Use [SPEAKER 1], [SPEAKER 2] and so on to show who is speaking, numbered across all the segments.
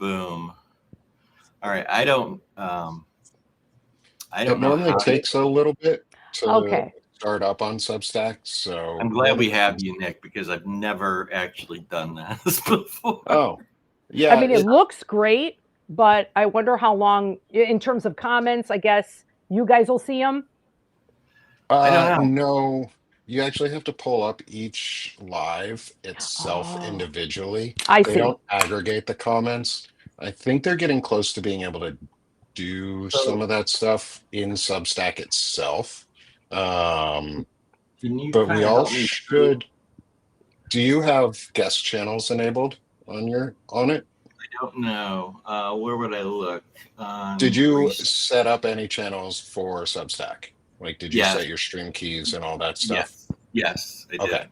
[SPEAKER 1] Boom. All right. I don't
[SPEAKER 2] It
[SPEAKER 1] know
[SPEAKER 2] normally
[SPEAKER 1] how to.
[SPEAKER 2] takes a little bit to
[SPEAKER 3] Okay.
[SPEAKER 2] start up on Substack. So
[SPEAKER 1] I'm glad we have you, Nick, because I've never actually done this before.
[SPEAKER 2] Oh, yeah.
[SPEAKER 3] I mean, it looks great, but I wonder how long, in terms of comments, I guess you guys will see them.
[SPEAKER 1] I don't know.
[SPEAKER 2] No, you actually have to pull up each live itself
[SPEAKER 3] Oh,
[SPEAKER 2] individually.
[SPEAKER 3] I
[SPEAKER 2] They
[SPEAKER 3] see.
[SPEAKER 2] don't aggregate the comments. I think they're getting close to being able to do some
[SPEAKER 1] So
[SPEAKER 2] of that stuff in Substack itself. Um,
[SPEAKER 1] can you
[SPEAKER 2] but
[SPEAKER 1] kind
[SPEAKER 2] we
[SPEAKER 1] of
[SPEAKER 2] all
[SPEAKER 1] help me through?
[SPEAKER 2] should. Do you have guest channels enabled on it?
[SPEAKER 1] I don't know. Where would I look?
[SPEAKER 2] Did you set up any channels for Substack? Like, did you
[SPEAKER 1] Yes.
[SPEAKER 2] set your stream keys and all that stuff?
[SPEAKER 1] Yes, I
[SPEAKER 2] Okay.
[SPEAKER 1] did.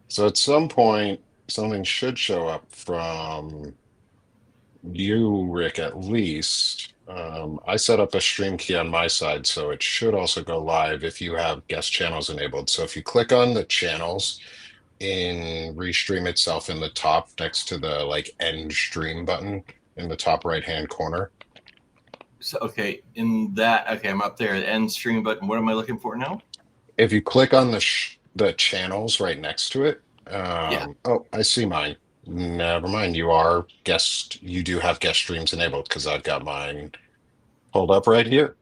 [SPEAKER 2] So at some point, something should show up from you, Rick, at least. I set up a stream key on my side, so it should also go live if you have guest channels enabled. So if you click on the channels in Restream itself in the top next to the like end stream button in the top right hand corner.
[SPEAKER 1] So okay, I'm up there. The end stream button. What am I looking for now?
[SPEAKER 2] If you click on the channels right next to it,
[SPEAKER 1] Yeah.
[SPEAKER 2] oh, I see mine. Never mind. You do have guest streams enabled because I've got mine pulled up right here.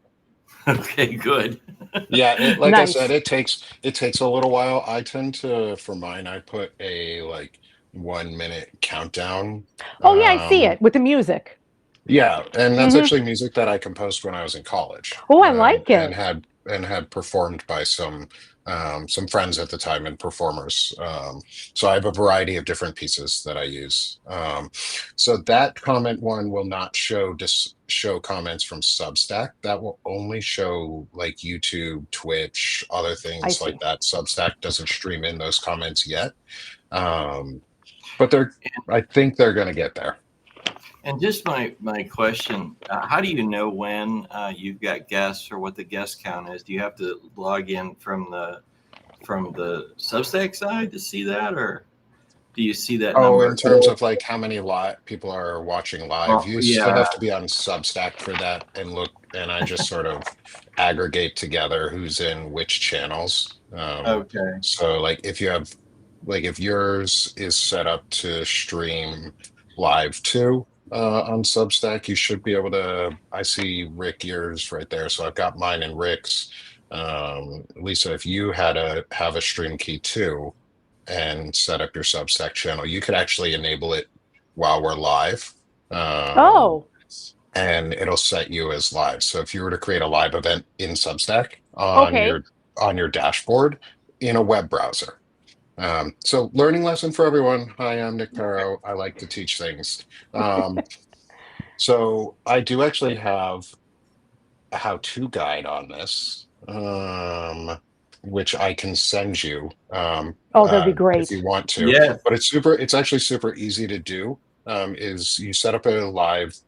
[SPEAKER 1] Okay, good.
[SPEAKER 2] Yeah, like I
[SPEAKER 3] Nice.
[SPEAKER 2] said, it takes a little while. I tend to, for mine, I put a like 1 minute countdown.
[SPEAKER 3] Oh, yeah, I see it with the music.
[SPEAKER 2] Yeah, and that's
[SPEAKER 3] Mhm.
[SPEAKER 2] actually music that I composed when I was in college.
[SPEAKER 3] Oh, I like
[SPEAKER 2] and
[SPEAKER 3] it.
[SPEAKER 2] had performed by some friends at the time and performers. So I have a variety of different pieces that I use. So that comment one will not show comments from Substack. That will only show like YouTube, Twitch, other
[SPEAKER 3] I
[SPEAKER 2] things like
[SPEAKER 3] see.
[SPEAKER 2] that. Substack doesn't stream in those comments yet. But I think they're going to get there.
[SPEAKER 1] And just my question: how do you know when you've got guests or what the guest count is? Do you have to log in from the Substack side to see that, or do you see that
[SPEAKER 2] Oh,
[SPEAKER 1] number?
[SPEAKER 2] in terms of like how many people are watching live, you still
[SPEAKER 1] Yeah.
[SPEAKER 2] have to be on Substack for that and look. And I just sort of aggregate together who's in which channels.
[SPEAKER 1] Okay.
[SPEAKER 2] So like if yours is set up to stream live too on Substack, you should be able to. I see Rick yours right there, so I've got mine and Rick's. Lisa, if you have a stream key too and set up your Substack channel, you could actually enable it while we're live.
[SPEAKER 3] Oh,
[SPEAKER 2] And it'll set you as live. So if you were to create a live event in Substack on
[SPEAKER 3] okay.
[SPEAKER 2] your dashboard in a web browser. So learning lesson for everyone. Hi, I'm Nick Perro. I like to teach things. So I do actually have a how-to guide on this, which I can send you
[SPEAKER 3] Oh, that'd be
[SPEAKER 2] if
[SPEAKER 3] great.
[SPEAKER 2] you want to.
[SPEAKER 1] Yes.
[SPEAKER 2] But it's actually super easy to do. Is you set up a live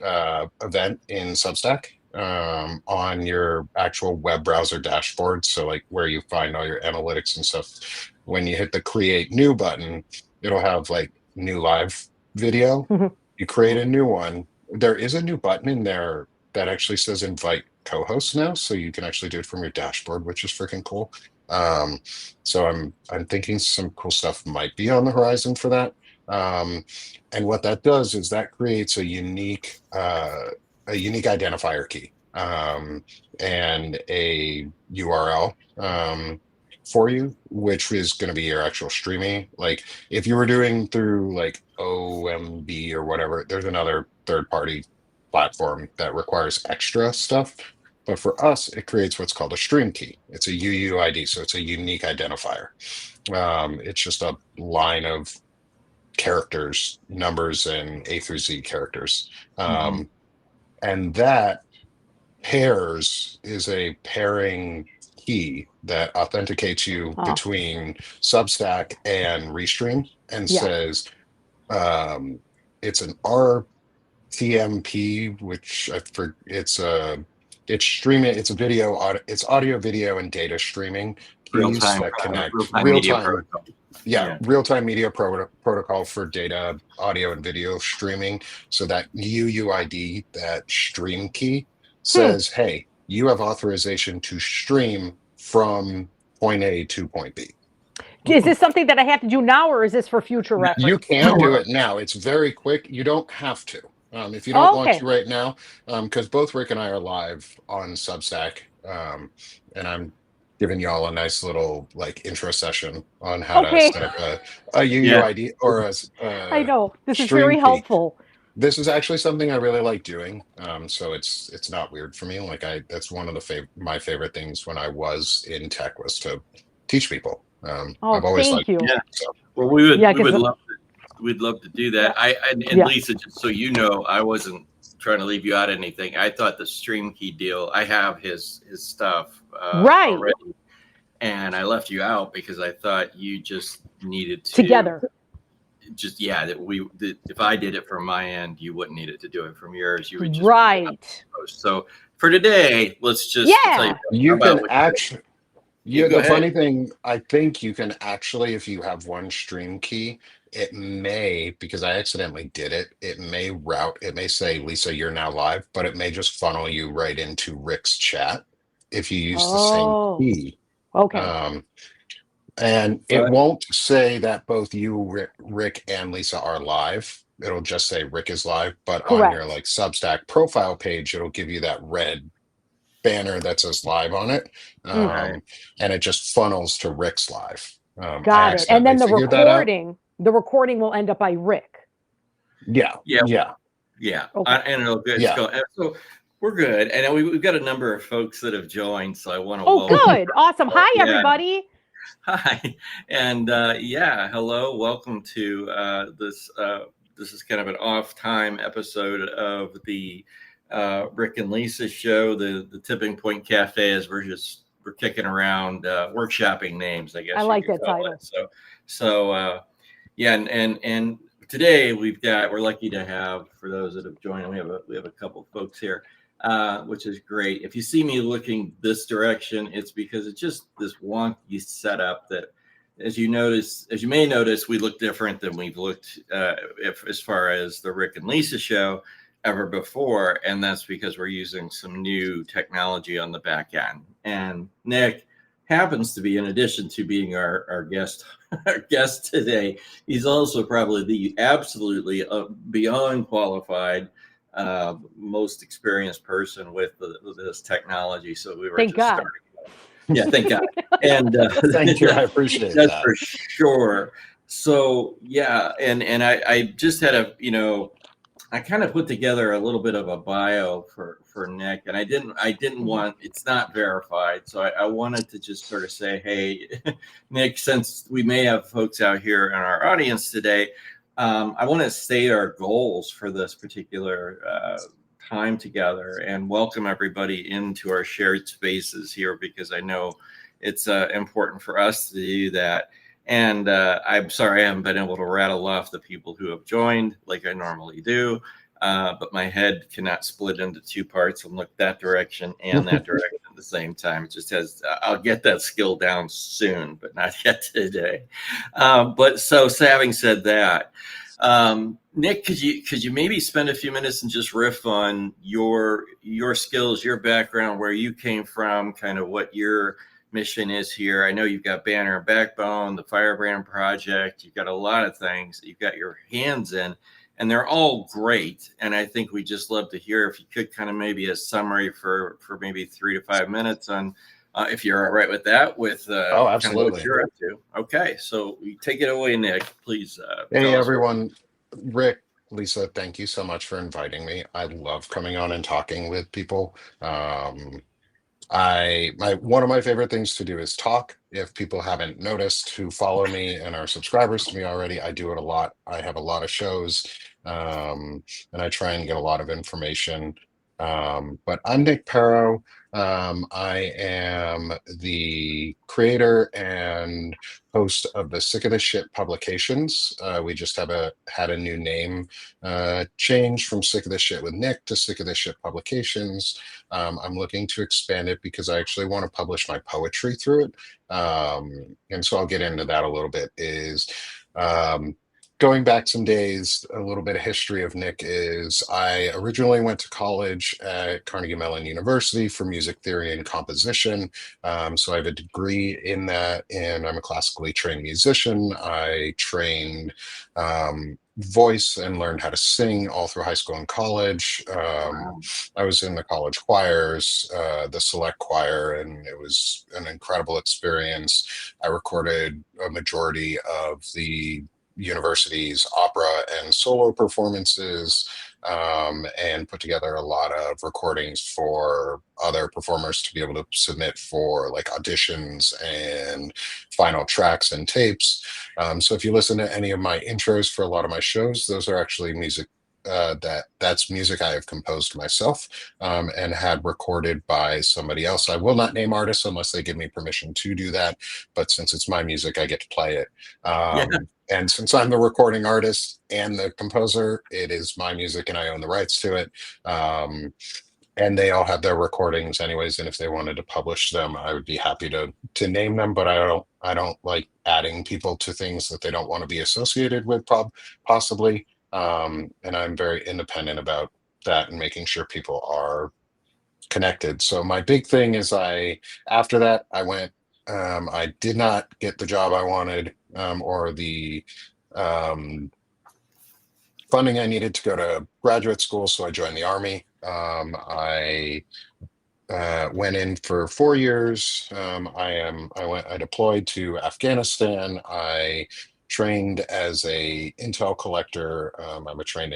[SPEAKER 2] event in Substack on your actual web browser dashboard. So like where you find all your analytics and stuff. When you hit the create new button, it'll have like new live video.
[SPEAKER 3] Mhm.
[SPEAKER 2] You create a new one. There is a new button in there that actually says invite co-hosts now. So you can actually do it from your dashboard, which is freaking cool. So I'm thinking some cool stuff might be on the horizon for that. And what that does is that creates a unique identifier key and a URL for you, which is going to be your actual streaming. Like if you were doing through like OMB or whatever, there's another third-party platform that requires extra stuff. But for us, it creates what's called a stream key. It's a UUID, so it's a unique identifier. It's just a line of characters, numbers, and A through Z characters. And that pairs is a pairing key that authenticates you
[SPEAKER 3] Oh.
[SPEAKER 2] between Substack and Restream and
[SPEAKER 3] Yeah.
[SPEAKER 2] says it's an RTMP, which it's streaming. It's it's audio, video, and data streaming keys
[SPEAKER 1] Real-time
[SPEAKER 2] that connect
[SPEAKER 1] real-time
[SPEAKER 2] real
[SPEAKER 1] media
[SPEAKER 2] time.
[SPEAKER 1] protocol.
[SPEAKER 2] Yeah,
[SPEAKER 1] Yeah.
[SPEAKER 2] real-time media protocol for data, audio, and video streaming. So that UUID, that stream key,
[SPEAKER 3] Hmm.
[SPEAKER 2] says, hey, you have authorization to stream from point A to point B.
[SPEAKER 3] Is this something that I have to do now, or is this for future
[SPEAKER 1] No,
[SPEAKER 2] You
[SPEAKER 3] reference?
[SPEAKER 2] can do it now. It's very quick. You don't have to. If you don't
[SPEAKER 3] Oh,
[SPEAKER 2] want
[SPEAKER 3] okay.
[SPEAKER 2] to right now, because both Rick and I are live on Substack, and I'm giving y'all a nice little like intro session on how to
[SPEAKER 3] Okay.
[SPEAKER 2] set up a
[SPEAKER 1] Yeah.
[SPEAKER 2] UUID or
[SPEAKER 3] I know. This is
[SPEAKER 2] stream
[SPEAKER 3] very
[SPEAKER 2] key.
[SPEAKER 3] helpful.
[SPEAKER 2] This is actually something I really like doing. So it's not weird for me. Like that's one of my favorite things when I was in tech was to teach people.
[SPEAKER 3] Oh,
[SPEAKER 2] I've always
[SPEAKER 3] thank
[SPEAKER 2] liked
[SPEAKER 3] you.
[SPEAKER 1] Yeah.
[SPEAKER 2] so.
[SPEAKER 1] Well,
[SPEAKER 3] Yeah,
[SPEAKER 1] we would
[SPEAKER 3] because
[SPEAKER 1] love we'd love to do
[SPEAKER 3] yeah,
[SPEAKER 1] that. And
[SPEAKER 3] yeah.
[SPEAKER 1] Lisa, just so you know, I wasn't trying to leave you out of anything. I thought the stream key deal. I have his stuff
[SPEAKER 3] Right.
[SPEAKER 1] already, and I left you out because I thought you just needed to
[SPEAKER 3] Together.
[SPEAKER 1] just that if I did it from my end, you wouldn't need it to do it from yours. You would just
[SPEAKER 3] Right.
[SPEAKER 1] So for today, let's just tell you
[SPEAKER 3] Yeah.
[SPEAKER 2] You
[SPEAKER 1] about
[SPEAKER 2] can
[SPEAKER 1] what
[SPEAKER 2] actually,
[SPEAKER 1] you
[SPEAKER 2] yeah,
[SPEAKER 1] go
[SPEAKER 2] the
[SPEAKER 1] ahead.
[SPEAKER 2] funny thing, I think you can actually, if you have one stream key, it may, because I accidentally did it, it may say, Lisa, you're now live, but it may just funnel you right into Rick's chat if you use the same
[SPEAKER 3] Oh,
[SPEAKER 2] key.
[SPEAKER 3] okay.
[SPEAKER 2] And it
[SPEAKER 1] But
[SPEAKER 2] won't say that both you, Rick, and Lisa are live. It'll just say Rick is live, but on your
[SPEAKER 3] Correct.
[SPEAKER 2] like Substack profile page, it'll give you that red banner that says live on it.
[SPEAKER 3] Mm,
[SPEAKER 1] right.
[SPEAKER 2] And it just funnels to Rick's live. I
[SPEAKER 3] got it. And
[SPEAKER 2] accidentally
[SPEAKER 3] then the
[SPEAKER 2] figured that out.
[SPEAKER 3] recording will end up by Rick.
[SPEAKER 2] Yeah.
[SPEAKER 1] Yeah.
[SPEAKER 2] Yeah.
[SPEAKER 3] Okay.
[SPEAKER 1] And it'll just
[SPEAKER 2] Yeah.
[SPEAKER 1] go. And so we're good. And we've got a number of folks that have joined. So I want to
[SPEAKER 3] Oh,
[SPEAKER 1] welcome.
[SPEAKER 3] good. Awesome. Hi,
[SPEAKER 1] Yeah.
[SPEAKER 3] everybody.
[SPEAKER 1] Hi. And hello. Welcome to this. This is kind of an off time episode of the Rick and Lisa show, the Tipping Point Cafe, as we're kicking around workshopping names, I guess.
[SPEAKER 3] I
[SPEAKER 1] you
[SPEAKER 3] like
[SPEAKER 1] could
[SPEAKER 3] that
[SPEAKER 1] call
[SPEAKER 3] title.
[SPEAKER 1] it. So yeah, and today we're lucky to have, for those that have joined, we have a couple folks here, which is great. If you see me looking this direction, it's because it's just this wonky setup that, as you may notice, we look different than we've looked as far as the Rick and Lisa show ever before, and that's because we're using some new technology on the back end. And Nick happens to be, in addition to being our guest today, he's also probably the absolutely beyond qualified, most experienced person with this technology. So we were
[SPEAKER 3] Thank God.
[SPEAKER 1] starting. Yeah, thank God. And
[SPEAKER 2] Thank you. I appreciate
[SPEAKER 1] that's
[SPEAKER 2] that.
[SPEAKER 1] for sure. So yeah, and I just had I kind of put together a little bit of a bio for Nick, and I didn't want, it's not verified, so I wanted to just sort of say, hey, Nick, since we may have folks out here in our audience today, I want to state our goals for this particular time together and welcome everybody into our shared spaces here, because I know it's important for us to do that. And I'm sorry I haven't been able to rattle off the people who have joined like I normally do, but my head cannot split into two parts and look that direction and that direction at the same time. It just has, I'll get that skill down soon, but not yet today. But so having said that, Nick, could you maybe spend a few minutes and just riff on your skills, your background, where you came from, kind of what your mission is here? I know you've got Banner and Backbone, the Firebrand Project. You've got a lot of things that you've got your hands in, and they're all great. And I think we just love to hear, if you could, kind of maybe a summary for maybe 3 to 5 minutes on, if you're all right with that, with
[SPEAKER 2] Oh, absolutely.
[SPEAKER 1] kind of what you're up to. Okay, so you take it away, Nick, please.
[SPEAKER 2] Hey, everyone. Rick, Lisa, thank you so much for inviting me. I love coming on and talking with people. One of my favorite things to do is talk. If people haven't noticed, who follow me and are subscribers to me already, I do it a lot. I have a lot of shows, and I try and get a lot of information But I'm Nick Perro. I am the creator and host of the Sick of the Shit publications. We just had a new name change from Sick of the Shit with Nick to Sick of the Shit publications. I'm looking to expand it because I actually want to publish my poetry through it. And so I'll get into that a little bit. Um, Going back some days, a little bit of history of Nick is I originally went to college at Carnegie Mellon University for music theory and composition. So I have a degree in that, and I'm a classically trained musician. I trained voice and learned how to sing all through high school and college.
[SPEAKER 1] Wow.
[SPEAKER 2] I was in the college choirs, the select choir, and it was an incredible experience. I recorded a majority of the university's opera and solo performances, and put together a lot of recordings for other performers to be able to submit for like auditions and final tracks and tapes. So if you listen to any of my intros for a lot of my shows, those are actually music. That's music I have composed myself, and had recorded by somebody else. I will not name artists unless they give me permission to do that, but since it's my music, I get to play it.
[SPEAKER 1] Yeah.
[SPEAKER 2] And since I'm the recording artist and the composer, it is my music and I own the rights to it. And they all have their recordings anyways. And if they wanted to publish them, I would be happy to name them, but I don't like adding people to things that they don't want to be associated with, possibly. And I'm very independent about that and making sure people are connected. So my big thing is after that, I did not get the job I wanted, or the funding I needed to go to graduate school. So I joined the Army. I went in for 4 years. I deployed to Afghanistan. I trained as a intel collector. I'm a trained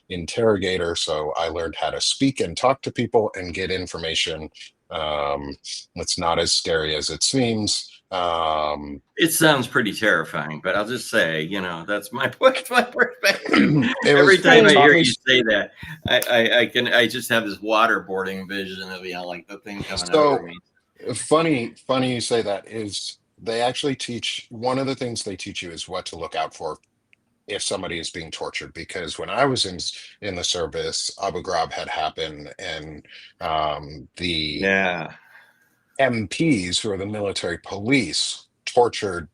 [SPEAKER 2] interrogator, so I learned how to speak and talk to people and get information. It's not as scary as it seems.
[SPEAKER 1] It sounds pretty terrifying, but I'll just say, that's my perspective. Every
[SPEAKER 2] It
[SPEAKER 1] time I
[SPEAKER 2] taught
[SPEAKER 1] hear
[SPEAKER 2] me
[SPEAKER 1] you say that, I just have this waterboarding vision of, like the thing coming over me.
[SPEAKER 2] funny you say that. Is they actually teach, one of the things they teach you is what to look out for if somebody is being tortured, because when I was in the service, Abu Ghraib had happened, and the
[SPEAKER 1] Yeah.
[SPEAKER 2] MPs, who are the military police, tortured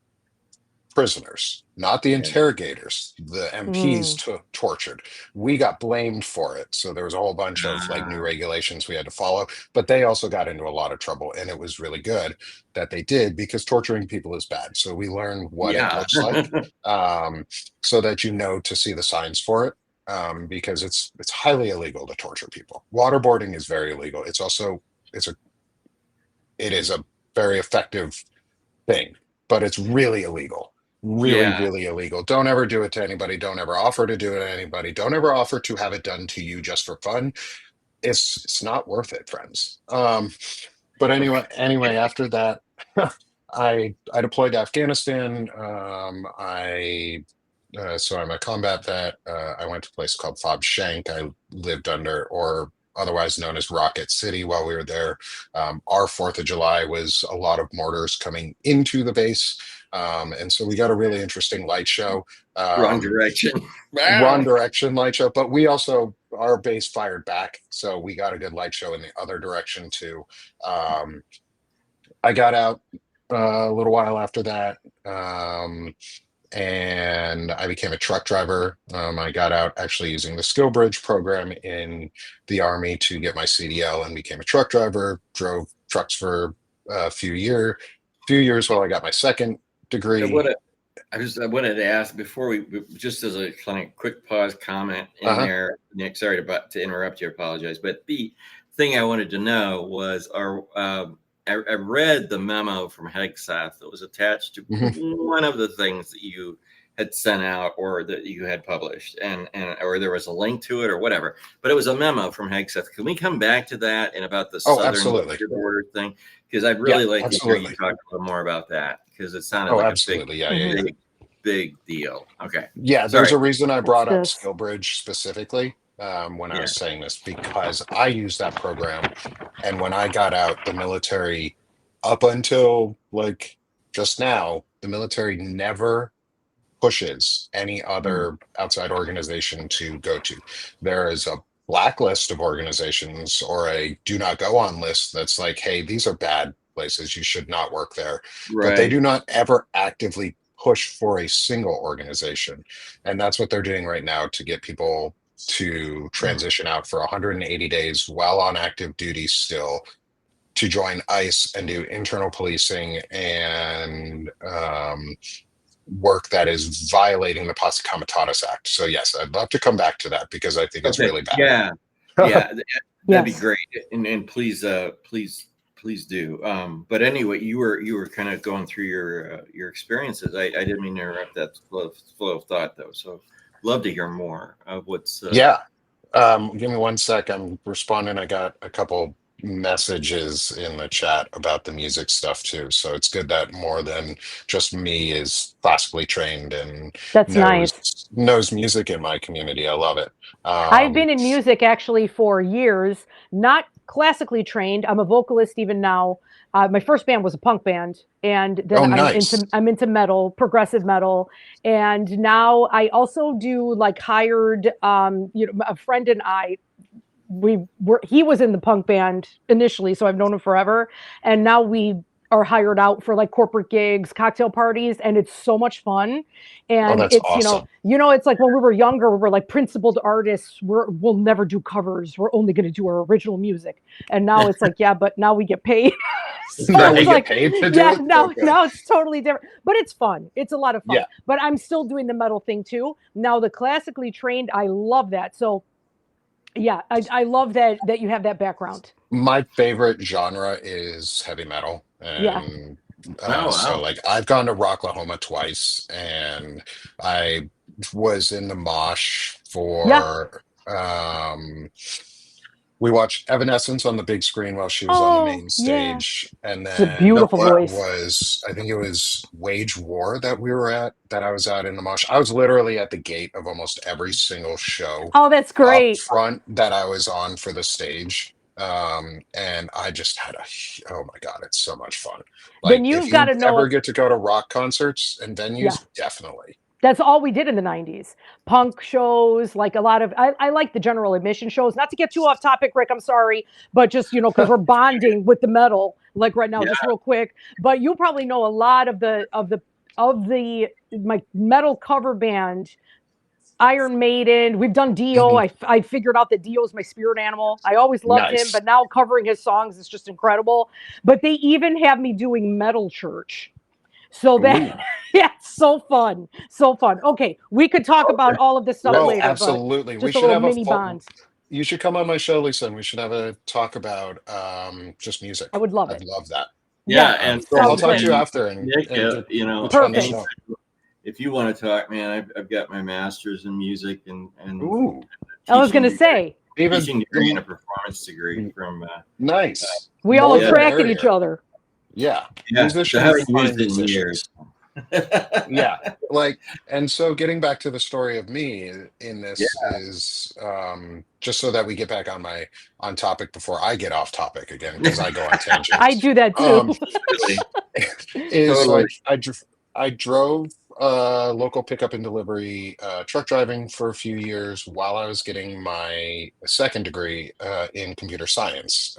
[SPEAKER 2] prisoners, not the
[SPEAKER 1] Yeah.
[SPEAKER 2] interrogators. The MPs tortured. We got blamed for it. So there was a whole bunch of like new regulations we had to follow, but they also got into a lot of trouble. And it was really good that they did, because torturing people is bad. So we learned what it looks like, so that to see the signs for it. Because it's highly illegal to torture people. Waterboarding is very illegal. It is a very effective thing, but it's really illegal. Really,
[SPEAKER 1] Yeah.
[SPEAKER 2] really illegal. Don't ever do it to anybody. Don't ever offer to do it to anybody. Don't ever offer to have it done to you just for fun. It's not worth it, friends. But anyway, after that, I deployed to Afghanistan. So I'm a combat vet. I went to a place called Fob Shank. I lived under, or otherwise known as Rocket City, while we were there. Our 4th of July was a lot of mortars coming into the base. And so we got a really interesting light show.
[SPEAKER 1] Wrong direction.
[SPEAKER 2] Wrong direction light show, but our base fired back. So we got a good light show in the other direction too. I got out a little while after that. And I became a truck driver. I got out actually using the Skill Bridge program in the Army to get my CDL, and became a truck driver. Drove trucks for a few years while I got my second degree.
[SPEAKER 1] I wanted to ask before just as a kind of quick pause comment in there, Nick. Sorry to interrupt you. I apologize, but the thing I wanted to know was, I read the memo from Hegseth that was attached to one of the things that you had sent out or that you had published, and or there was a link to it or whatever. But it was a memo from Hegseth. Can we come back to that and about the southern border thing? Because I'd really like to hear you talk a little more about that, because it sounded like a big deal. Okay.
[SPEAKER 2] Yeah, there's a reason I brought up Skill Bridge specifically. when I
[SPEAKER 1] Yeah.
[SPEAKER 2] was saying this, because I used that program. And when I got out, the military, up until like just now, the military never pushes any
[SPEAKER 1] Mm.
[SPEAKER 2] other outside organization to go to. There is a blacklist of organizations or a do not go on list that's like, hey, these are bad places. You should not work there. But they
[SPEAKER 1] Right.
[SPEAKER 2] do not ever actively push for a single organization. And that's what they're doing right now to get people to transition out for 180 days while on active duty still to join ICE and do internal policing and work that is violating the Posse Comitatus Act. So yes, I'd love to come back to that because I think it's
[SPEAKER 1] Okay.
[SPEAKER 2] really bad.
[SPEAKER 1] Yeah. Yeah. That'd be
[SPEAKER 3] Yes.
[SPEAKER 1] great. And please, please do. But anyway, you were kind of going through your experiences. I didn't mean to interrupt that flow of thought though. So love to hear more of what's.
[SPEAKER 2] Yeah. Give me one sec. I'm responding. I got a couple messages in the chat about the music stuff too. So it's good that more than just me is classically trained and
[SPEAKER 3] That's nice.
[SPEAKER 2] knows music in my community. I love it.
[SPEAKER 3] I've been in music actually for years, not classically trained. I'm a vocalist even now. My first band was a punk band, and then
[SPEAKER 2] Oh,
[SPEAKER 3] I'm
[SPEAKER 2] nice.
[SPEAKER 3] into metal, progressive metal, and now I also do like hired. A friend and I, he was in the punk band initially, so I've known him forever, and now we are hired out for like corporate gigs, cocktail parties, and it's so much fun.
[SPEAKER 2] Oh,
[SPEAKER 3] And
[SPEAKER 2] that's
[SPEAKER 3] it's
[SPEAKER 2] awesome.
[SPEAKER 3] it's like when we were younger, we were like principled artists. We'll never do covers. We're only going to do our original music. And now it's like, yeah, but now we get paid. So
[SPEAKER 2] Now we
[SPEAKER 3] it's
[SPEAKER 2] get
[SPEAKER 3] like,
[SPEAKER 2] paid to do
[SPEAKER 3] yeah,
[SPEAKER 2] it?
[SPEAKER 3] now
[SPEAKER 2] Okay.
[SPEAKER 3] now it's totally different. But it's fun. It's a lot of fun.
[SPEAKER 2] Yeah.
[SPEAKER 3] But I'm still doing the metal thing too. Now the classically trained, I love that. So yeah, I love that you have that background.
[SPEAKER 2] My favorite genre is heavy metal.
[SPEAKER 3] Yeah.
[SPEAKER 2] And
[SPEAKER 1] Oh
[SPEAKER 2] so
[SPEAKER 1] wow.
[SPEAKER 2] like I've gone to Rocklahoma twice and I was in the mosh
[SPEAKER 3] Yeah.
[SPEAKER 2] for we watched Evanescence on the big screen while she was on the
[SPEAKER 3] Oh,
[SPEAKER 2] main
[SPEAKER 3] yeah.
[SPEAKER 2] stage. And
[SPEAKER 3] It's a
[SPEAKER 2] then
[SPEAKER 1] Oh
[SPEAKER 3] beautiful
[SPEAKER 1] wow.
[SPEAKER 2] it
[SPEAKER 3] voice.
[SPEAKER 2] was, I think it was Wage War that we were at, that I was at in the mosh. I was literally at the gate of almost every single show
[SPEAKER 3] Oh, that's
[SPEAKER 2] up
[SPEAKER 3] great.
[SPEAKER 2] front that I was on for the stage. And I just had oh my God, it's so much fun.
[SPEAKER 3] Then
[SPEAKER 2] Like if
[SPEAKER 3] you've got
[SPEAKER 2] you
[SPEAKER 3] to know
[SPEAKER 2] ever
[SPEAKER 3] it.
[SPEAKER 2] get to go to rock concerts and
[SPEAKER 3] Yeah.
[SPEAKER 2] venues, definitely.
[SPEAKER 3] That's all we did in the 90s. Punk shows, like a lot of, I like the general admission shows. Not to get too off topic, Rick, I'm sorry, but just, because we're bonding with the metal, like right now,
[SPEAKER 1] Yeah.
[SPEAKER 3] just real quick. But you probably know a lot my metal cover band, Iron Maiden. We've done Dio.
[SPEAKER 2] Mhm.
[SPEAKER 3] I figured out that Dio is my spirit animal. I always loved him,
[SPEAKER 2] Nice.
[SPEAKER 3] but now covering his songs is just incredible. But they even have me doing metal church. So that,
[SPEAKER 2] Ooh.
[SPEAKER 3] yeah, it's so fun. So fun. Okay, we could talk about
[SPEAKER 1] Okay.
[SPEAKER 3] all of this stuff
[SPEAKER 1] Let's.
[SPEAKER 2] Oh,
[SPEAKER 3] later, but
[SPEAKER 2] absolutely. We
[SPEAKER 3] just a
[SPEAKER 2] should
[SPEAKER 3] little
[SPEAKER 2] have a
[SPEAKER 3] mini
[SPEAKER 2] full,
[SPEAKER 3] bond.
[SPEAKER 2] you should come on my show, Lisa, and we should have a talk about just
[SPEAKER 3] I
[SPEAKER 2] music.
[SPEAKER 3] would love
[SPEAKER 2] I'd
[SPEAKER 3] it.
[SPEAKER 2] love that.
[SPEAKER 1] Yeah,
[SPEAKER 3] Yes,
[SPEAKER 1] and
[SPEAKER 2] Cool. I'll
[SPEAKER 3] sounds
[SPEAKER 2] talk to
[SPEAKER 3] great.
[SPEAKER 2] you
[SPEAKER 1] and
[SPEAKER 2] after
[SPEAKER 1] Nick,
[SPEAKER 2] and get which one to
[SPEAKER 3] Perfect.
[SPEAKER 2] show.
[SPEAKER 1] if you want to talk, man, I've got my master's in music and
[SPEAKER 2] Ooh,
[SPEAKER 3] I was
[SPEAKER 1] teaching
[SPEAKER 3] gonna
[SPEAKER 1] degree,
[SPEAKER 3] say
[SPEAKER 2] even
[SPEAKER 1] teaching degree and a performance degree from.
[SPEAKER 2] nice.
[SPEAKER 3] we all
[SPEAKER 2] More the
[SPEAKER 1] Yeah,
[SPEAKER 3] attracted each
[SPEAKER 2] merrier.
[SPEAKER 3] other.
[SPEAKER 2] Yeah.
[SPEAKER 1] yeah. So I
[SPEAKER 2] Musicians
[SPEAKER 1] haven't used
[SPEAKER 2] find
[SPEAKER 1] it in years.
[SPEAKER 2] musicians. Yeah. Like, and so getting back to the story of me in
[SPEAKER 1] Yeah.
[SPEAKER 2] this is just so that we get back on topic before I get off topic again, because I go on
[SPEAKER 3] I
[SPEAKER 2] tangents.
[SPEAKER 3] do that too.
[SPEAKER 2] Um,
[SPEAKER 1] Totally.
[SPEAKER 2] is so
[SPEAKER 1] Totally.
[SPEAKER 2] I drove local pickup and delivery truck driving for a few years while I was getting my second degree in computer science.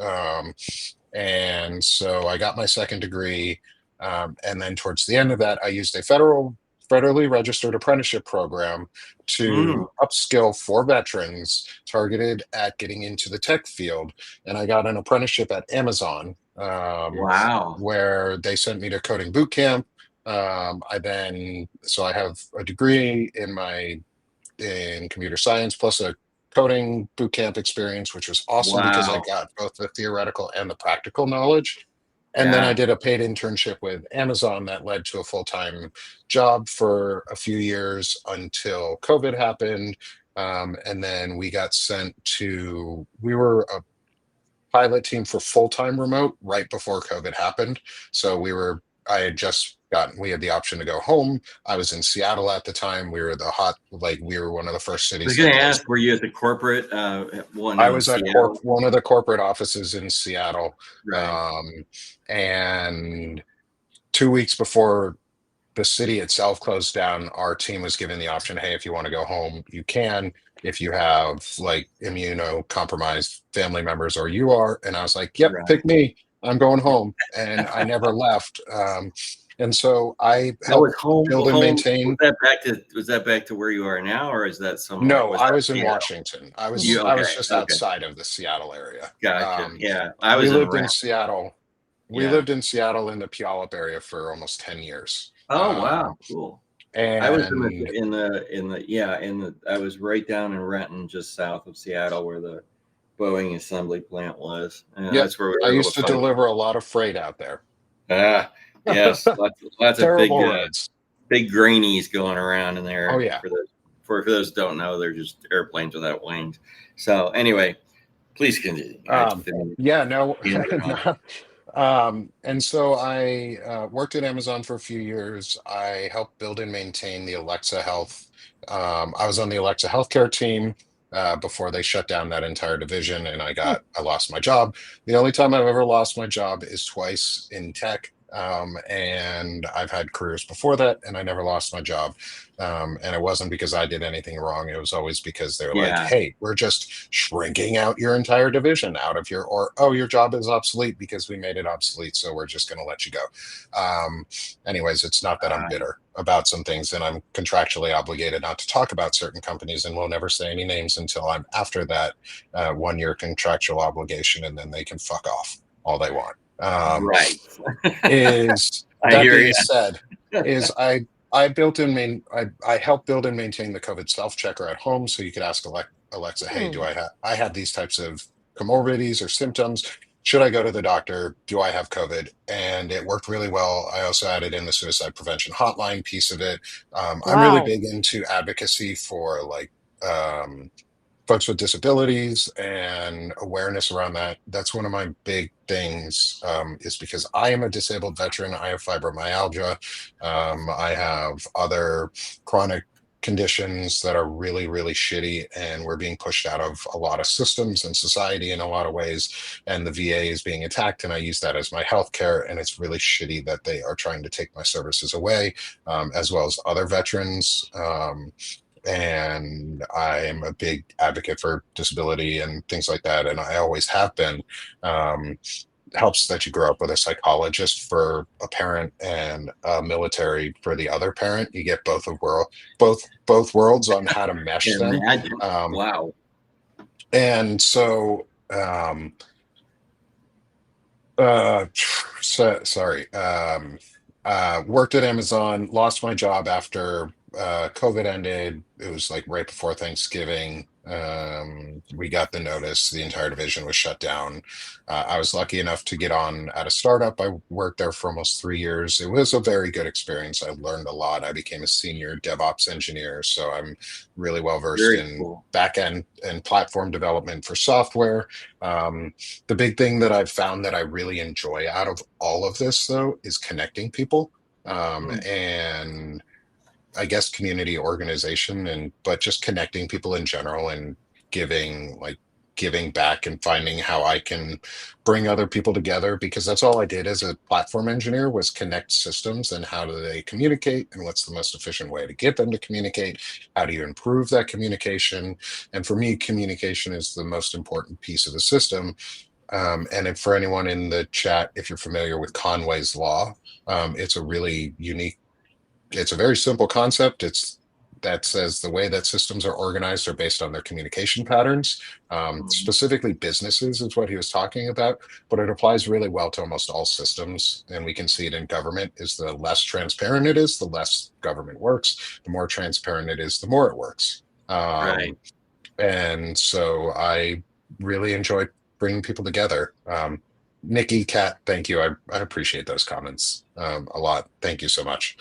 [SPEAKER 2] And so I got my second degree, and then towards the end of that, I used a federally registered apprenticeship program
[SPEAKER 1] Mm,
[SPEAKER 2] to upskill for veterans targeted at getting into the tech field. And I got an apprenticeship at Amazon,
[SPEAKER 1] wow.
[SPEAKER 2] where they sent me to coding boot camp. So I have a degree in computer science plus a coding boot camp experience, which was awesome because I
[SPEAKER 1] Wow.
[SPEAKER 2] got both the theoretical and the practical knowledge. And then I
[SPEAKER 1] Yeah.
[SPEAKER 2] did a paid internship with Amazon that led to a full-time job for a few years until COVID happened. And then we were a pilot team for full-time remote right before COVID happened. So I had just we had the option to go home. I was in Seattle at the time. We were we were one of the first
[SPEAKER 1] I
[SPEAKER 2] cities
[SPEAKER 1] was
[SPEAKER 2] that
[SPEAKER 1] going to
[SPEAKER 2] closed.
[SPEAKER 1] ask, were you at the corporate one
[SPEAKER 2] I
[SPEAKER 1] in
[SPEAKER 2] was at
[SPEAKER 1] Seattle?
[SPEAKER 2] one of the corporate offices in Seattle.
[SPEAKER 1] Right.
[SPEAKER 2] And 2 weeks before the city itself closed down, our team was given the option, hey, if you want to go home, you can. If you have like immunocompromised family members, or you are, and I was like, yep,
[SPEAKER 1] Right.
[SPEAKER 2] pick me. I'm going home, and I never left. And so I
[SPEAKER 1] That was
[SPEAKER 2] helped
[SPEAKER 1] home.
[SPEAKER 2] build and
[SPEAKER 1] Home
[SPEAKER 2] maintain.
[SPEAKER 1] was that back to where you are now, or is that somewhere?
[SPEAKER 2] No,
[SPEAKER 1] Was
[SPEAKER 2] I
[SPEAKER 1] that
[SPEAKER 2] was in
[SPEAKER 1] Seattle?
[SPEAKER 2] Washington.
[SPEAKER 1] You
[SPEAKER 2] I was
[SPEAKER 1] okay?
[SPEAKER 2] just
[SPEAKER 1] Okay,
[SPEAKER 2] outside of the Seattle area.
[SPEAKER 1] gotcha. Yeah, I
[SPEAKER 2] We
[SPEAKER 1] was in
[SPEAKER 2] lived in
[SPEAKER 1] Rent.
[SPEAKER 2] Seattle. We
[SPEAKER 1] Yeah.
[SPEAKER 2] lived in Seattle in the Puyallup area for almost 10 years.
[SPEAKER 1] Oh wow, cool. I was
[SPEAKER 2] And
[SPEAKER 1] I was right down in Renton, just south of Seattle, where the Boeing assembly plant was. And
[SPEAKER 2] yep,
[SPEAKER 1] that's where we
[SPEAKER 2] I
[SPEAKER 1] were able
[SPEAKER 2] used
[SPEAKER 1] to
[SPEAKER 2] to
[SPEAKER 1] film.
[SPEAKER 2] deliver a lot of freight out there.
[SPEAKER 1] Ah, yes, lots of
[SPEAKER 2] Terrible roads.
[SPEAKER 1] big greenies going around in
[SPEAKER 2] Oh
[SPEAKER 1] there.
[SPEAKER 2] yeah.
[SPEAKER 1] For those who don't know, they're just airplanes without wings. So anyway, please continue.
[SPEAKER 2] Yeah, no.
[SPEAKER 1] Meandering on.
[SPEAKER 2] And so I worked at Amazon for a few years. I helped build and maintain the Alexa Health. I was on the Alexa healthcare team before they shut down that entire division, and I lost my job. The only time I've ever lost my job is twice in tech. And I've had careers before that, and I never lost my job. And it wasn't because I did anything wrong. It was always because they're like,
[SPEAKER 1] Yeah,
[SPEAKER 2] hey, we're just shrinking out your entire division out of or, oh, your job is obsolete because we made it obsolete. So we're just going to let you go. Anyways, it's not that I'm bitter about some things, and I'm contractually obligated not to talk about certain companies, and we'll never say any names until I'm after that 1 year contractual obligation, and then they can fuck off all they want.
[SPEAKER 1] right.
[SPEAKER 2] Is
[SPEAKER 1] I
[SPEAKER 2] that
[SPEAKER 1] hear
[SPEAKER 2] being
[SPEAKER 1] you.
[SPEAKER 2] said, is I helped build and maintain the COVID self checker at home, so you could ask Alexa, hey, do I have these types of comorbidities or symptoms? Should I go to the doctor? Do I have COVID? And it worked really well. I also added in the suicide prevention hotline piece of it. I'm really
[SPEAKER 3] Wow.
[SPEAKER 2] big into advocacy for like folks with disabilities and awareness around that. That's one of my big things, is because I am a disabled veteran. I have fibromyalgia. I have other chronic conditions that are really, really shitty, and we're being pushed out of a lot of systems and society in a lot of ways. And the VA is being attacked, and I use that as my healthcare. And it's really shitty that they are trying to take my services away, as well as other veterans. And I'm a big advocate for disability and things like that, and I always have been. Helps that you grow up with a psychologist for a parent and a military for the other parent. You get both worlds on how to mesh them.
[SPEAKER 1] Imagine. Wow.
[SPEAKER 2] And so, sorry. Worked at Amazon, lost my job after COVID ended. It was like right before Thanksgiving. We got the notice, the entire division was shut down. I was lucky enough to get on at a startup. I worked there for almost 3 years. It was a very good experience. I learned a lot. I became a senior DevOps engineer, so I'm really well versed
[SPEAKER 1] Very
[SPEAKER 2] in
[SPEAKER 1] cool.
[SPEAKER 2] backend and platform development for software. The big thing that I've found that I really enjoy out of all of this, though, is connecting people. And I guess community organization, but just connecting people in general, and giving back and finding how I can bring other people together, because that's all I did as a platform engineer, was connect systems and how do they communicate and what's the most efficient way to get them to communicate. How do you improve that communication? And for me, communication is the most important piece of the system. And for anyone in the chat, if you're familiar with Conway's Law, it's a really unique, it's a very simple concept. That says the way that systems are organized are based on their communication patterns. Specifically, businesses is what he was talking about, but it applies really well to almost all systems. And we can see it in government: is the less transparent it is, the less government works. The more transparent it is, the more it works.
[SPEAKER 1] Right.
[SPEAKER 2] And so I really enjoy bringing people together. Nikki, Kat, thank you. I appreciate those comments a lot. Thank you so much.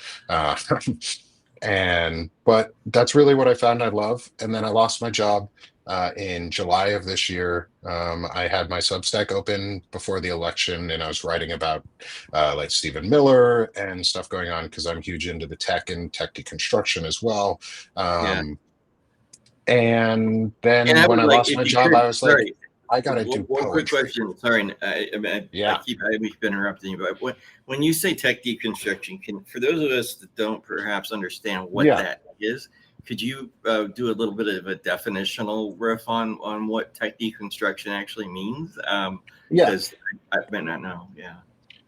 [SPEAKER 2] But that's really what I found I love. And then I lost my job. in July of this year. I had my Substack open before the election, and I was writing about like Stephen Miller and stuff going on because I'm huge into the tech and tech deconstruction as well.
[SPEAKER 1] Yeah.
[SPEAKER 2] Um, and
[SPEAKER 1] And
[SPEAKER 2] then
[SPEAKER 1] I
[SPEAKER 2] when
[SPEAKER 1] would
[SPEAKER 2] I
[SPEAKER 1] like,
[SPEAKER 2] lost
[SPEAKER 1] if
[SPEAKER 2] my
[SPEAKER 1] you
[SPEAKER 2] job,
[SPEAKER 1] could,
[SPEAKER 2] I was like,
[SPEAKER 1] sorry,
[SPEAKER 2] I gotta do
[SPEAKER 1] one quick
[SPEAKER 2] poetry.
[SPEAKER 1] question. Sorry, I
[SPEAKER 2] Yeah,
[SPEAKER 1] keep interrupting you, but when you say tech deconstruction, for those of us that don't perhaps understand what
[SPEAKER 2] yeah,
[SPEAKER 1] that is, could you do a little bit of a definitional riff on what tech deconstruction actually means?
[SPEAKER 2] yeah.
[SPEAKER 1] Because I might not know. Yeah.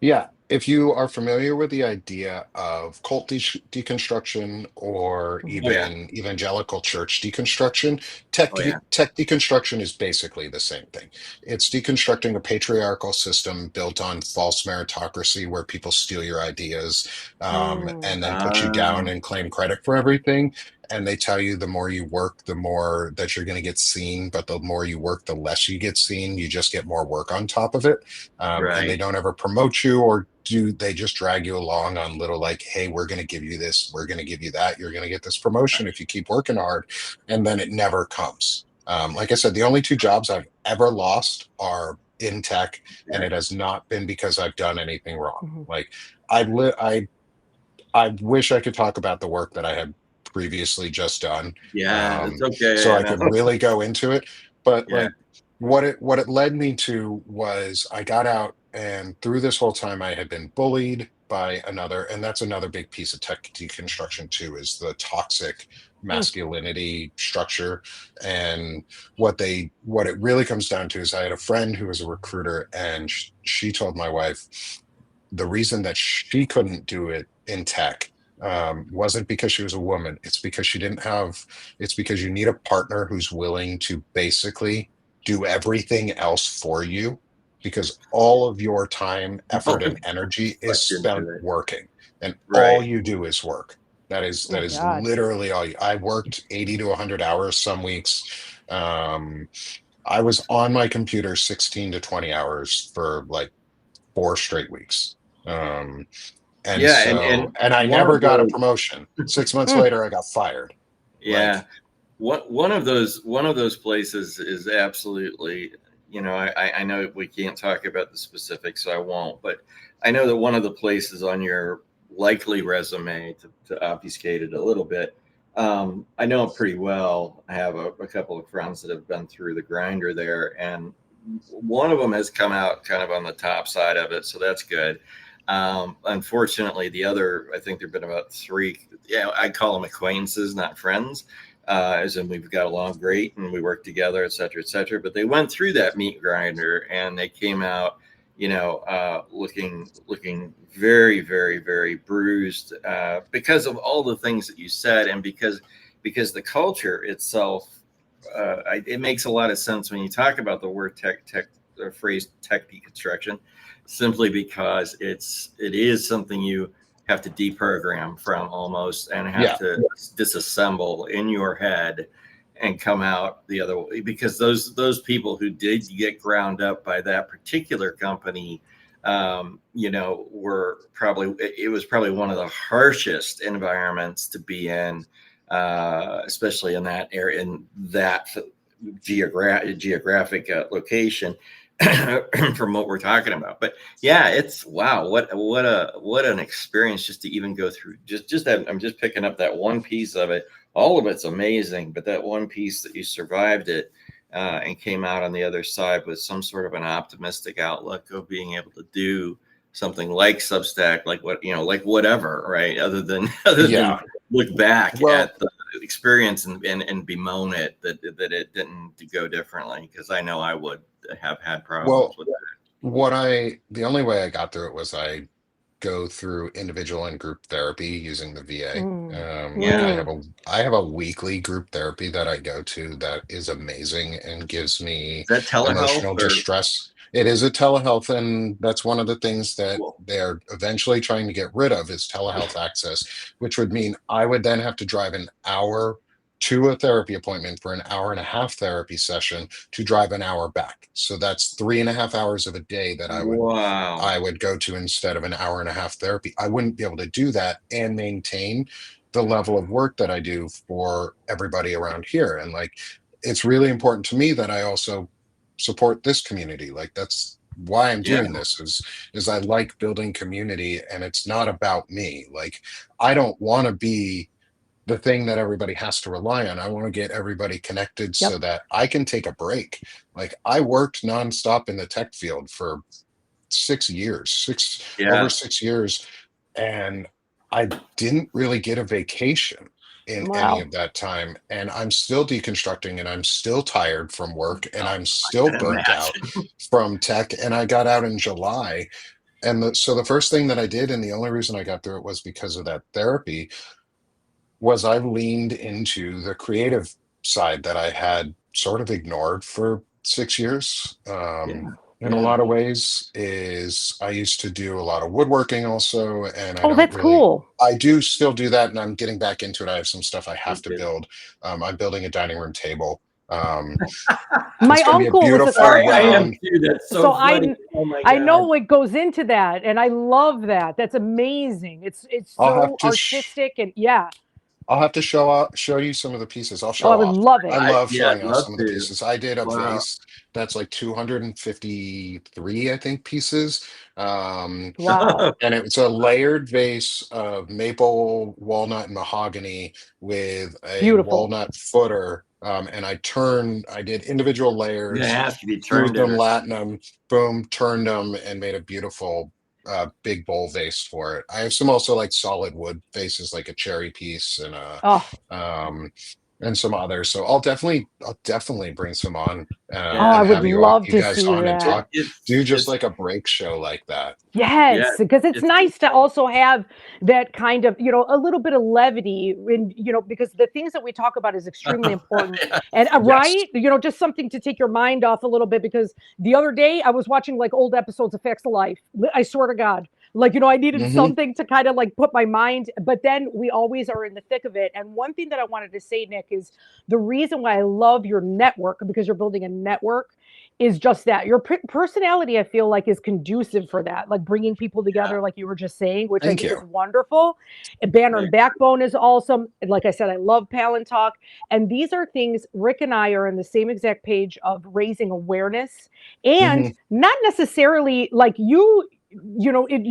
[SPEAKER 2] Yeah, if you are familiar with the idea of cult deconstruction or
[SPEAKER 1] Oh yeah.
[SPEAKER 2] even evangelical church deconstruction,
[SPEAKER 1] Oh yeah.
[SPEAKER 2] tech deconstruction is basically the same thing. It's deconstructing a patriarchal system built on false meritocracy where people steal your ideas,
[SPEAKER 3] Mm.
[SPEAKER 2] and then put you down
[SPEAKER 1] Um,
[SPEAKER 2] and claim credit for everything. And they tell you the more you work, the more that you're going to get seen, but the more you work, the less you get seen. You just get more work on top of it, and they
[SPEAKER 1] right.
[SPEAKER 2] don't ever promote you, or do they just drag you along on little like, hey, we're going to give you this, we're going to give you that, you're going to get this promotion if you keep working hard, and then it never comes. Like I said, the only two jobs I've ever lost are in tech, and
[SPEAKER 1] Yeah.
[SPEAKER 2] it has not been because I've done anything wrong.
[SPEAKER 3] Mhm.
[SPEAKER 2] Like I wish I could talk about the work that I had previously just done,
[SPEAKER 1] Yeah. It's okay.
[SPEAKER 2] so
[SPEAKER 1] I
[SPEAKER 2] I could
[SPEAKER 1] know.
[SPEAKER 2] really go into it. But
[SPEAKER 1] Yeah.
[SPEAKER 2] like what it led me to was I got out, and through this whole time I had been bullied by another, and that's another big piece of tech deconstruction too, is the toxic
[SPEAKER 3] Mm.
[SPEAKER 2] masculinity structure. And what it really comes down to is I had a friend who was a recruiter, and she told my wife the reason that she couldn't do it in tech wasn't because she was a woman. It's because you need a partner who's willing to basically do everything else for you, because all of your time, effort, and energy is
[SPEAKER 1] Sucked
[SPEAKER 2] spent
[SPEAKER 1] into it.
[SPEAKER 2] working, and all
[SPEAKER 1] Right.
[SPEAKER 2] you do is work. That is
[SPEAKER 3] Oh
[SPEAKER 2] that is
[SPEAKER 3] God.
[SPEAKER 2] literally all I worked 80 to 100 hours some weeks. Um, I was on my computer 16 to 20 hours for like 4 straight weeks. Um, and
[SPEAKER 1] Yeah,
[SPEAKER 2] so,
[SPEAKER 1] and
[SPEAKER 2] and I
[SPEAKER 1] one
[SPEAKER 2] never
[SPEAKER 1] of
[SPEAKER 2] got a
[SPEAKER 1] those,
[SPEAKER 2] promotion. 6 months
[SPEAKER 3] Mm.
[SPEAKER 2] later, I got fired.
[SPEAKER 1] yeah,
[SPEAKER 2] Like,
[SPEAKER 1] one of those places is absolutely, I know we can't talk about the specifics, so I won't, but I know that one of the places on your likely resume to obfuscate it a little bit, I know it pretty well. I have a couple of friends that have been through the grinder there, and one of them has come out kind of on the top side of it, so that's good. Unfortunately, the other, I think there've been about three. Yeah, I call them acquaintances, not friends, as in we've got along great and we work together, et cetera, et cetera. But they went through that meat grinder and they came out, looking very, very, very bruised because of all the things that you said, and because the culture itself. It makes a lot of sense when you talk about the word tech, the phrase tech deconstruction, simply because it is something you have to deprogram from almost, and have
[SPEAKER 2] yeah,
[SPEAKER 1] to disassemble in your head and come out the other way, because those people who did get ground up by that particular company, were probably, it was probably one of the harshest environments to be in, especially in that area, in that geographic location, from what we're talking about. But yeah, it's wow, what an experience just to even go through. Just that, I'm just picking up that one piece of it. All of it's amazing, but that one piece that you survived it, and came out on the other side with some sort of an optimistic outlook of being able to do something like Substack, like like whatever, right? Other than
[SPEAKER 2] yeah.
[SPEAKER 1] look back
[SPEAKER 2] Well,
[SPEAKER 1] at the experience and bemoan it that it didn't go differently, because I know I would have had problems
[SPEAKER 2] well,
[SPEAKER 1] with that.
[SPEAKER 2] the only way I got through it was I go through individual and group therapy using the VA.
[SPEAKER 3] Mm.
[SPEAKER 2] I
[SPEAKER 1] Yeah.
[SPEAKER 2] have
[SPEAKER 3] Mm.
[SPEAKER 2] a weekly group therapy that I go to that is amazing and gives
[SPEAKER 1] Is
[SPEAKER 2] me
[SPEAKER 1] that telehealth
[SPEAKER 2] emotional
[SPEAKER 1] or
[SPEAKER 2] distress. It is a telehealth, and that's one of the things that
[SPEAKER 1] cool?
[SPEAKER 2] they're eventually trying to get rid of is telehealth access, which would mean I would then have to drive an hour to a therapy appointment for an hour and a half therapy session to drive an hour back. So that's 3.5 hours of a day that
[SPEAKER 1] Wow.
[SPEAKER 2] I would go to instead of an hour and a half therapy. I wouldn't be able to do that and maintain the level of work that I do for everybody around here. And like it's really important to me that I also support this community. Like that's why I'm
[SPEAKER 1] Yeah.
[SPEAKER 2] doing this is I like building community, and it's not about me. Like I don't want to be the thing that everybody has to rely on. I want to get everybody connected
[SPEAKER 3] Yep.
[SPEAKER 2] so that I can take a break. Like I worked nonstop in the tech field for 6 years, over
[SPEAKER 1] Yeah.
[SPEAKER 2] 6 years, and I didn't really get a vacation in any
[SPEAKER 3] Wow.
[SPEAKER 2] of that time. And I'm still deconstructing, and I'm still tired from work, and
[SPEAKER 1] Oh,
[SPEAKER 2] I'm
[SPEAKER 1] I
[SPEAKER 2] still
[SPEAKER 1] can
[SPEAKER 2] burnt out
[SPEAKER 1] imagine.
[SPEAKER 2] from tech. And I got out in July. And so the first thing that I did, and the only reason I got through it was because of that therapy, was I leaned into the creative side that I had sort of ignored for 6 years.
[SPEAKER 1] Yeah.
[SPEAKER 2] In a
[SPEAKER 1] Yeah.
[SPEAKER 2] lot of ways, is I used to do a lot of woodworking also, and
[SPEAKER 3] Oh, that's cool.
[SPEAKER 2] I do still do that, and I'm getting back into it. I have some stuff I have to
[SPEAKER 1] Okay.
[SPEAKER 2] build. I'm building a dining room table.
[SPEAKER 3] My
[SPEAKER 2] It's going to be a
[SPEAKER 3] uncle was a
[SPEAKER 2] beautiful
[SPEAKER 1] Sorry, I am
[SPEAKER 3] carpenter,
[SPEAKER 2] round.
[SPEAKER 1] too. That's
[SPEAKER 3] so
[SPEAKER 1] so funny. Oh my
[SPEAKER 3] I know
[SPEAKER 1] God.
[SPEAKER 3] what goes into that, and I love that. That's amazing. It's
[SPEAKER 2] I'll have
[SPEAKER 3] so
[SPEAKER 2] to
[SPEAKER 3] artistic, and yeah.
[SPEAKER 2] I'll have to show you some of the pieces. I'll
[SPEAKER 3] Oh, I
[SPEAKER 2] show
[SPEAKER 3] would
[SPEAKER 2] off.
[SPEAKER 3] love
[SPEAKER 2] I
[SPEAKER 3] it.
[SPEAKER 2] love
[SPEAKER 1] Yeah, I'd
[SPEAKER 2] showing off
[SPEAKER 1] love
[SPEAKER 2] some of the
[SPEAKER 1] to.
[SPEAKER 2] pieces. I did a
[SPEAKER 1] Wow.
[SPEAKER 2] vase that's like 253, I think, pieces.
[SPEAKER 3] Wow.
[SPEAKER 2] And it's a layered vase of maple, walnut, and mahogany with a
[SPEAKER 3] Beautiful.
[SPEAKER 2] walnut footer. And I did individual
[SPEAKER 1] You're gonna
[SPEAKER 2] layers,
[SPEAKER 1] have to be
[SPEAKER 2] fused
[SPEAKER 1] turned
[SPEAKER 2] them,
[SPEAKER 1] it.
[SPEAKER 2] latinum, boom, turned them, and made a beautiful big bowl vase for it. I have some also like solid wood vases, like a cherry piece
[SPEAKER 3] Oh,
[SPEAKER 2] um, and some others. So I'll definitely bring some on
[SPEAKER 3] oh,
[SPEAKER 1] Yeah.
[SPEAKER 3] I
[SPEAKER 2] and
[SPEAKER 3] would
[SPEAKER 2] have
[SPEAKER 3] love
[SPEAKER 2] you
[SPEAKER 3] to
[SPEAKER 2] guys
[SPEAKER 3] see
[SPEAKER 2] on and
[SPEAKER 3] that.
[SPEAKER 2] talk. Do just
[SPEAKER 1] It's
[SPEAKER 2] like a break show like that.
[SPEAKER 1] yeah.
[SPEAKER 3] Yes, because it's
[SPEAKER 1] It's
[SPEAKER 3] nice to also have that kind of, a little bit of levity in, because the things that we talk about is extremely important.
[SPEAKER 1] yeah.
[SPEAKER 3] And
[SPEAKER 2] Yes.
[SPEAKER 3] right, just something to take your mind off a little bit, because the other day I was watching like old episodes of Facts of Life. I swear to God. Like, I needed
[SPEAKER 2] Hmm.
[SPEAKER 3] something to kind of like put my mind, but then we always are in the thick of it. And one thing that I wanted to say, Nick, is the reason why I love your network, because you're building a network, is just that your personality, I feel like, is conducive for that, like bringing people
[SPEAKER 1] Yeah.
[SPEAKER 3] together, like you were just saying, which I
[SPEAKER 2] Thank
[SPEAKER 3] think is
[SPEAKER 2] you.
[SPEAKER 3] wonderful. And Banner and
[SPEAKER 1] Thanks.
[SPEAKER 3] Backbone is awesome. And like I said, I love Palin Talk. And these are things, Rick and I are on the same exact page of raising awareness, and
[SPEAKER 2] Hmm.
[SPEAKER 3] not necessarily like you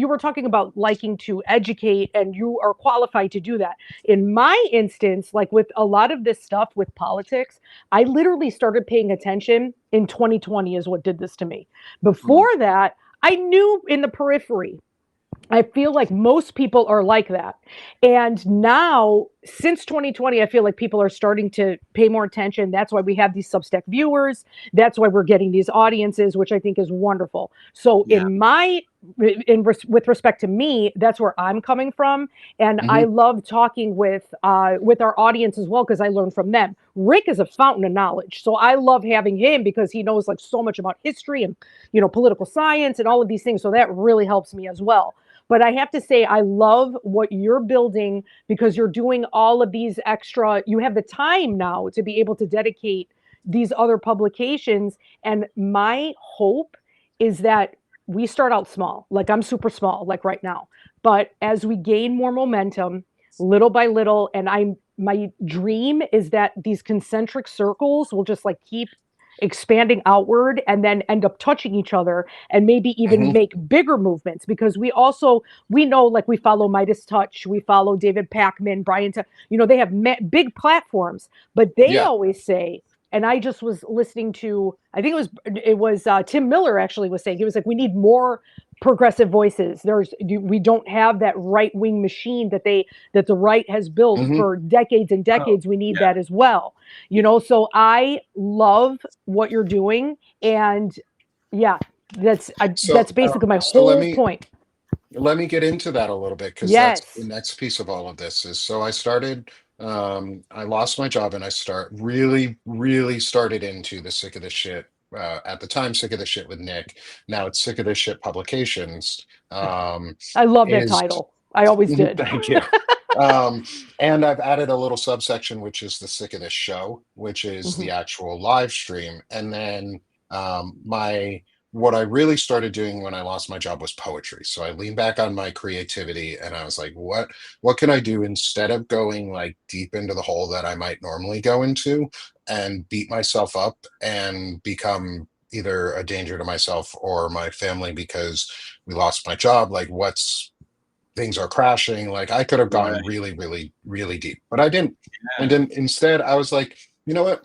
[SPEAKER 3] were talking about liking to educate, and you are qualified to do that. In my instance, like with a lot of this stuff with politics, I literally started paying attention in 2020 is what did this to me. Before that, I knew in the periphery. I feel like most people are like that. And now, since 2020, I feel like people are starting to pay more attention. That's why we have these Substack viewers. That's why we're getting these audiences, which I think is wonderful. So,
[SPEAKER 1] Yeah.
[SPEAKER 3] with respect to me, that's where I'm coming from. And
[SPEAKER 2] Hmm.
[SPEAKER 3] I love talking with our audience as well, because I learn from them. Rick is a fountain of knowledge. So I love having him because he knows like so much about history and, political science and all of these things. So that really helps me as well. But I have to say, I love what you're building, because you're doing all of these extra, you have the time now to be able to dedicate these other publications. And my hope is that we start out small. Like I'm super small, like right now. But as we gain more momentum, little by little, and my dream is that these concentric circles will just like keep expanding outward and then end up touching each other, and maybe even
[SPEAKER 2] Hmm.
[SPEAKER 3] make bigger movements, because we know, like, we follow Midas Touch, we follow David Packman, they have big platforms, but they
[SPEAKER 2] Yeah.
[SPEAKER 3] always say, and I just was listening to, I think it was Tim Miller actually was saying, he was like, we need more progressive voices. We don't have that right wing machine that the right has built
[SPEAKER 2] Hmm.
[SPEAKER 3] for decades and
[SPEAKER 1] Oh,
[SPEAKER 3] decades. We need
[SPEAKER 1] yeah.
[SPEAKER 3] that as well. So I love what you're doing, and yeah, that's
[SPEAKER 2] So,
[SPEAKER 3] basically my
[SPEAKER 2] so
[SPEAKER 3] whole point.
[SPEAKER 2] let me get into that a little bit, because that's the
[SPEAKER 3] Yes.
[SPEAKER 2] next piece of all of this. Is so I started. I lost my job, and I really started into the Sick of the Shit. At the time, Sick of the Shit with Nick. Now it's Sick of the Shit Publications.
[SPEAKER 3] I love that
[SPEAKER 2] Is
[SPEAKER 3] title. I always did.
[SPEAKER 2] Thank you. Um, and I've added a little subsection, which is the Sick of This Show, which is the
[SPEAKER 3] Mhm.
[SPEAKER 2] actual live stream. And then my what I really started doing when I lost my job was poetry. So I leaned back on my creativity and I was like, what can I do instead of going like deep into the hole that I might normally go into and beat myself up and become either a danger to myself or my family because we lost my job? Like, what's things are crashing. Like I could have gone
[SPEAKER 1] Right.
[SPEAKER 2] really, really, really deep, but I didn't. And
[SPEAKER 1] Yeah.
[SPEAKER 2] then instead, I was like, you know what?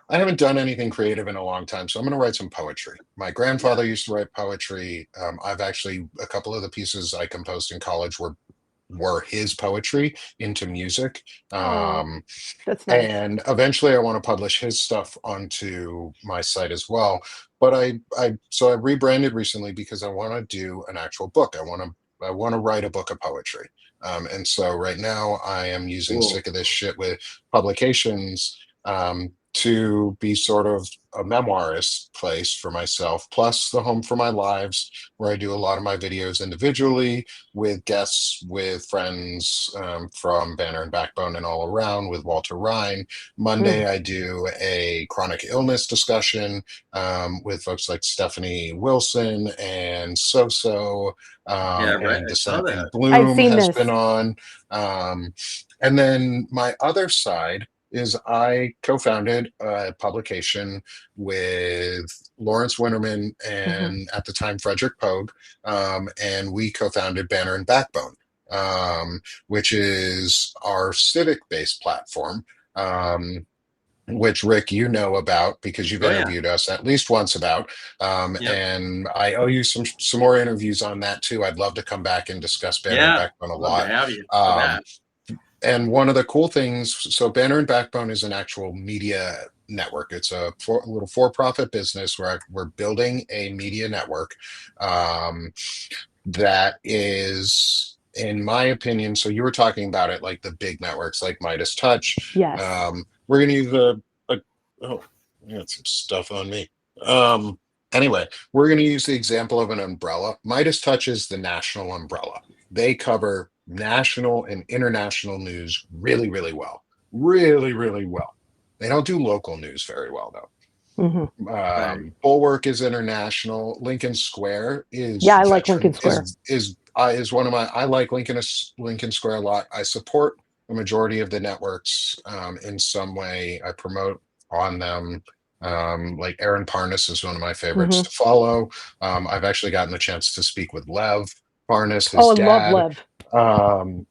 [SPEAKER 2] I haven't done anything creative in a long time, so I'm going to write some poetry. My
[SPEAKER 1] Yeah.
[SPEAKER 2] grandfather used to write poetry. I've actually a couple of the pieces I composed in college were his poetry into music.
[SPEAKER 3] Oh,
[SPEAKER 2] Um,
[SPEAKER 3] that's nice.
[SPEAKER 2] and eventually I want to publish his stuff onto my site as well. But I rebranded recently because I want to do an actual book. I want to write a book of poetry. And so right now I am using
[SPEAKER 1] Cool.
[SPEAKER 2] Sick of This Shit with publications to be sort of a memoirist place for myself, plus the home for my lives, where I do a lot of my videos individually with guests, with friends from Banner and Backbone and all around, with Walter Ryan. Monday,
[SPEAKER 3] Mm.
[SPEAKER 2] I do a chronic illness discussion with folks like Stephanie Wilson and Soso,
[SPEAKER 1] Yeah, right.
[SPEAKER 2] and
[SPEAKER 1] I saw
[SPEAKER 2] Descent in
[SPEAKER 1] that.
[SPEAKER 3] I've
[SPEAKER 2] Bloom
[SPEAKER 3] seen
[SPEAKER 2] has
[SPEAKER 3] this.
[SPEAKER 2] been on. Um, and then my other side is I co-founded a publication with Lawrence Winterman
[SPEAKER 3] Hmm.
[SPEAKER 2] and at the time Frederick Pogue, and we co-founded Banner and Backbone, which is our civic-based platform. Which Rick, you know about because you've
[SPEAKER 1] Oh yeah.
[SPEAKER 2] interviewed us at least once about,
[SPEAKER 1] Yep.
[SPEAKER 2] and I owe you some more interviews on that too. I'd love to come back and discuss Banner and
[SPEAKER 1] Yeah.
[SPEAKER 2] Backbone a
[SPEAKER 1] Love to
[SPEAKER 2] lot.
[SPEAKER 1] have you for
[SPEAKER 2] Um,
[SPEAKER 1] that.
[SPEAKER 2] and one of the cool things, so Banner and Backbone is an actual media network. It's a little for-profit business where we're building a media network um, that is, in my opinion, so you were talking about it like the big networks like Midas Touch.
[SPEAKER 3] Yes.
[SPEAKER 2] We're going to use oh, I got some stuff on me. Anyway, we're going to use the example of an umbrella. Midas Touch is the national umbrella. They cover national and international news really, really well. Really, really well. They don't do local news very well, though.
[SPEAKER 3] Hmm.
[SPEAKER 1] Right.
[SPEAKER 2] Bulwark is international. Lincoln Square
[SPEAKER 3] Yeah,
[SPEAKER 2] is
[SPEAKER 3] I like Lincoln
[SPEAKER 2] veteran
[SPEAKER 3] Square.
[SPEAKER 2] is one of my. I like Lincoln Square a lot. I support the majority of the networks in some way. I promote on them. Like Aaron Parnas is one of my favorites
[SPEAKER 3] Hmm.
[SPEAKER 2] to follow. I've actually gotten the chance to speak with Lev Parnas,
[SPEAKER 3] Oh,
[SPEAKER 2] his
[SPEAKER 3] I love
[SPEAKER 2] dad,
[SPEAKER 3] Lev.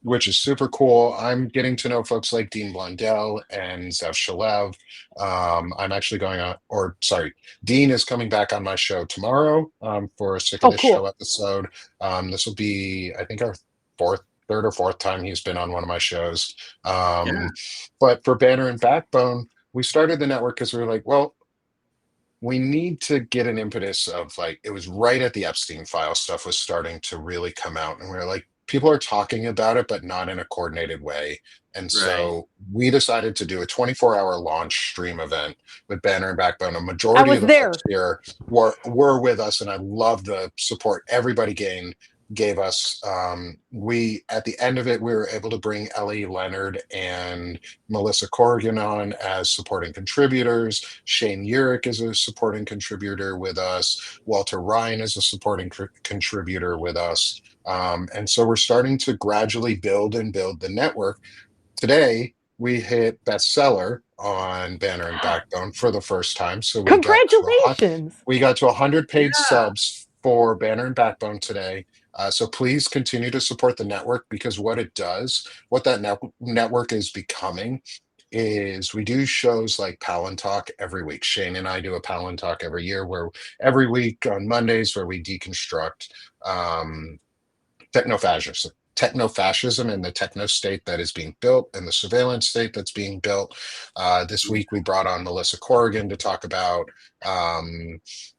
[SPEAKER 2] which is super cool. I'm getting to know folks like Dean Blundell and Zev Shalev. I'm actually going on, or sorry, Dean is coming back on my show tomorrow for a Sick of
[SPEAKER 3] Oh,
[SPEAKER 2] This Show
[SPEAKER 3] cool.
[SPEAKER 2] episode. This will be, I think, our third or fourth time he's been on one of my shows.
[SPEAKER 1] Yeah.
[SPEAKER 2] Um, but for Banner and Backbone, we started the network because we were like, well, we need to get an impetus of like it was right at the Epstein file stuff was starting to really come out, and we were like, people are talking about it, but not in a coordinated way. And
[SPEAKER 1] Right.
[SPEAKER 2] so we decided to do a 24-hour launch stream event with Banner and Backbone. A
[SPEAKER 3] I
[SPEAKER 2] majority of
[SPEAKER 3] was
[SPEAKER 2] the folks
[SPEAKER 3] there.
[SPEAKER 2] here were with us, and I love the support everybody gave us. We at the end of it, we were able to bring Ellie Leonard and Melissa Corrigan on as supporting contributors. Shane Urich is a supporting contributor with us. Walter Ryan is a supporting contributor with us. And so we're starting to gradually build and build the network. Today, we hit bestseller on Banner and Backbone for the first time. So
[SPEAKER 3] Congratulations.
[SPEAKER 2] we got to 100 paid
[SPEAKER 1] Yeah.
[SPEAKER 2] subs for Banner and Backbone today. So please continue to support the network because what it does, what that network is becoming, is we do shows like Palin Talk every week. Shane and I do a Palin Talk every year, where every week on Mondays, where we deconstruct um, technofascism and the techno state that is being built and the surveillance state that's being built. This week we brought on Melissa Corrigan to talk about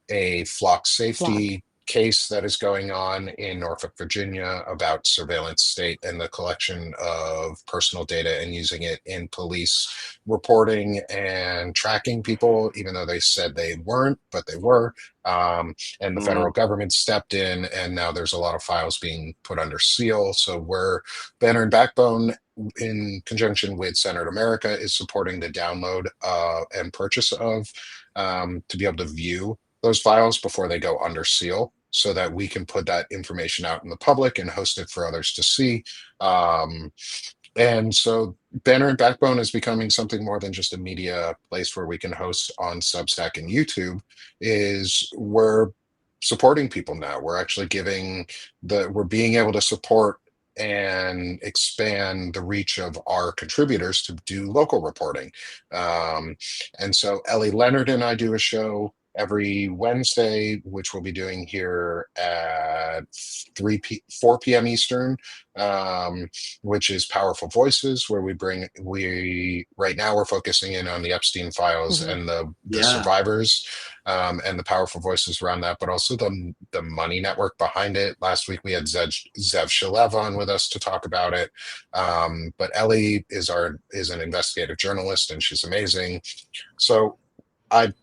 [SPEAKER 2] a flock
[SPEAKER 3] Flock.
[SPEAKER 2] safety case that is going on in Norfolk, Virginia about surveillance state and the collection of personal data and using it in police reporting and tracking people, even though they said they weren't, but they were. And the federal
[SPEAKER 1] Mm.
[SPEAKER 2] government stepped in, and now there's a lot of files being put under seal. So we're Banner and Backbone, in conjunction with Senator America, is supporting the download and purchase of to be able to view those files before they go under seal so that we can put that information out in the public and host it for others to see. Um, and so Banner and Backbone is becoming something more than just a media place where we can host on Substack and YouTube. Is we're supporting people now. We're actually we're being able to support and expand the reach of our contributors to do local reporting. Um, and so Ellie Leonard and I do a show every Wednesday, which we'll be doing here at 4 p.m. Eastern, which is Powerful Voices, where we right now we're focusing in on the Epstein files
[SPEAKER 3] Mhm.
[SPEAKER 2] and the
[SPEAKER 1] Yeah.
[SPEAKER 2] survivors, and the powerful voices around that, but also the money network behind it. Last week we had Zev Shalev on with us to talk about it. But Ellie is an investigative journalist, and she's amazing. So I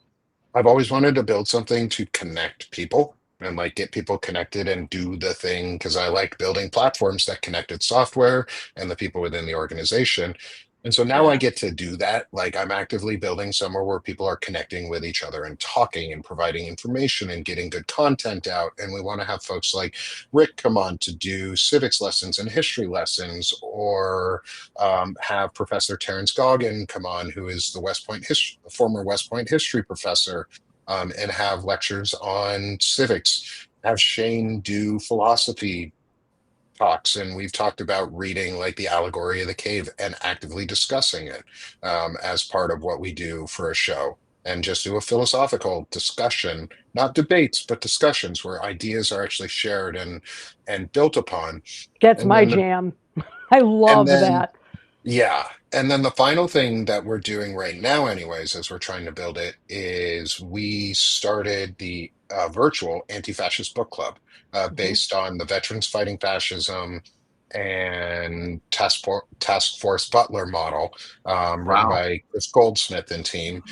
[SPEAKER 2] I've always wanted to build something to connect people and like get people connected and do the thing because I like building platforms that connected software and the people within the organization. And so now I
[SPEAKER 1] Yeah.
[SPEAKER 2] get to do that. Like I'm actively building somewhere where people are connecting with each other and talking and providing information and getting good content out. And we want to have folks like Rick come on to do civics lessons and history lessons, or have Professor Terrence Goggin come on, who is the former West Point history professor, and have lectures on civics. Have Shane do philosophy talks, and we've talked about reading like the Allegory of the Cave and actively discussing it as part of what we do for a show. And just do a philosophical discussion, not debates, but discussions where ideas are actually shared and built upon.
[SPEAKER 3] That's
[SPEAKER 2] And
[SPEAKER 3] my
[SPEAKER 2] then
[SPEAKER 3] jam. I
[SPEAKER 2] and
[SPEAKER 3] love
[SPEAKER 2] then
[SPEAKER 3] that.
[SPEAKER 2] yeah. And then the final thing that we're doing right now, anyways, as we're trying to build it, is we started the virtual anti-fascist book club
[SPEAKER 3] Mhm.
[SPEAKER 2] based on the Veterans Fighting Fascism and Task Force Butler model, written
[SPEAKER 1] Wow.
[SPEAKER 2] by Chris Goldsmith and team,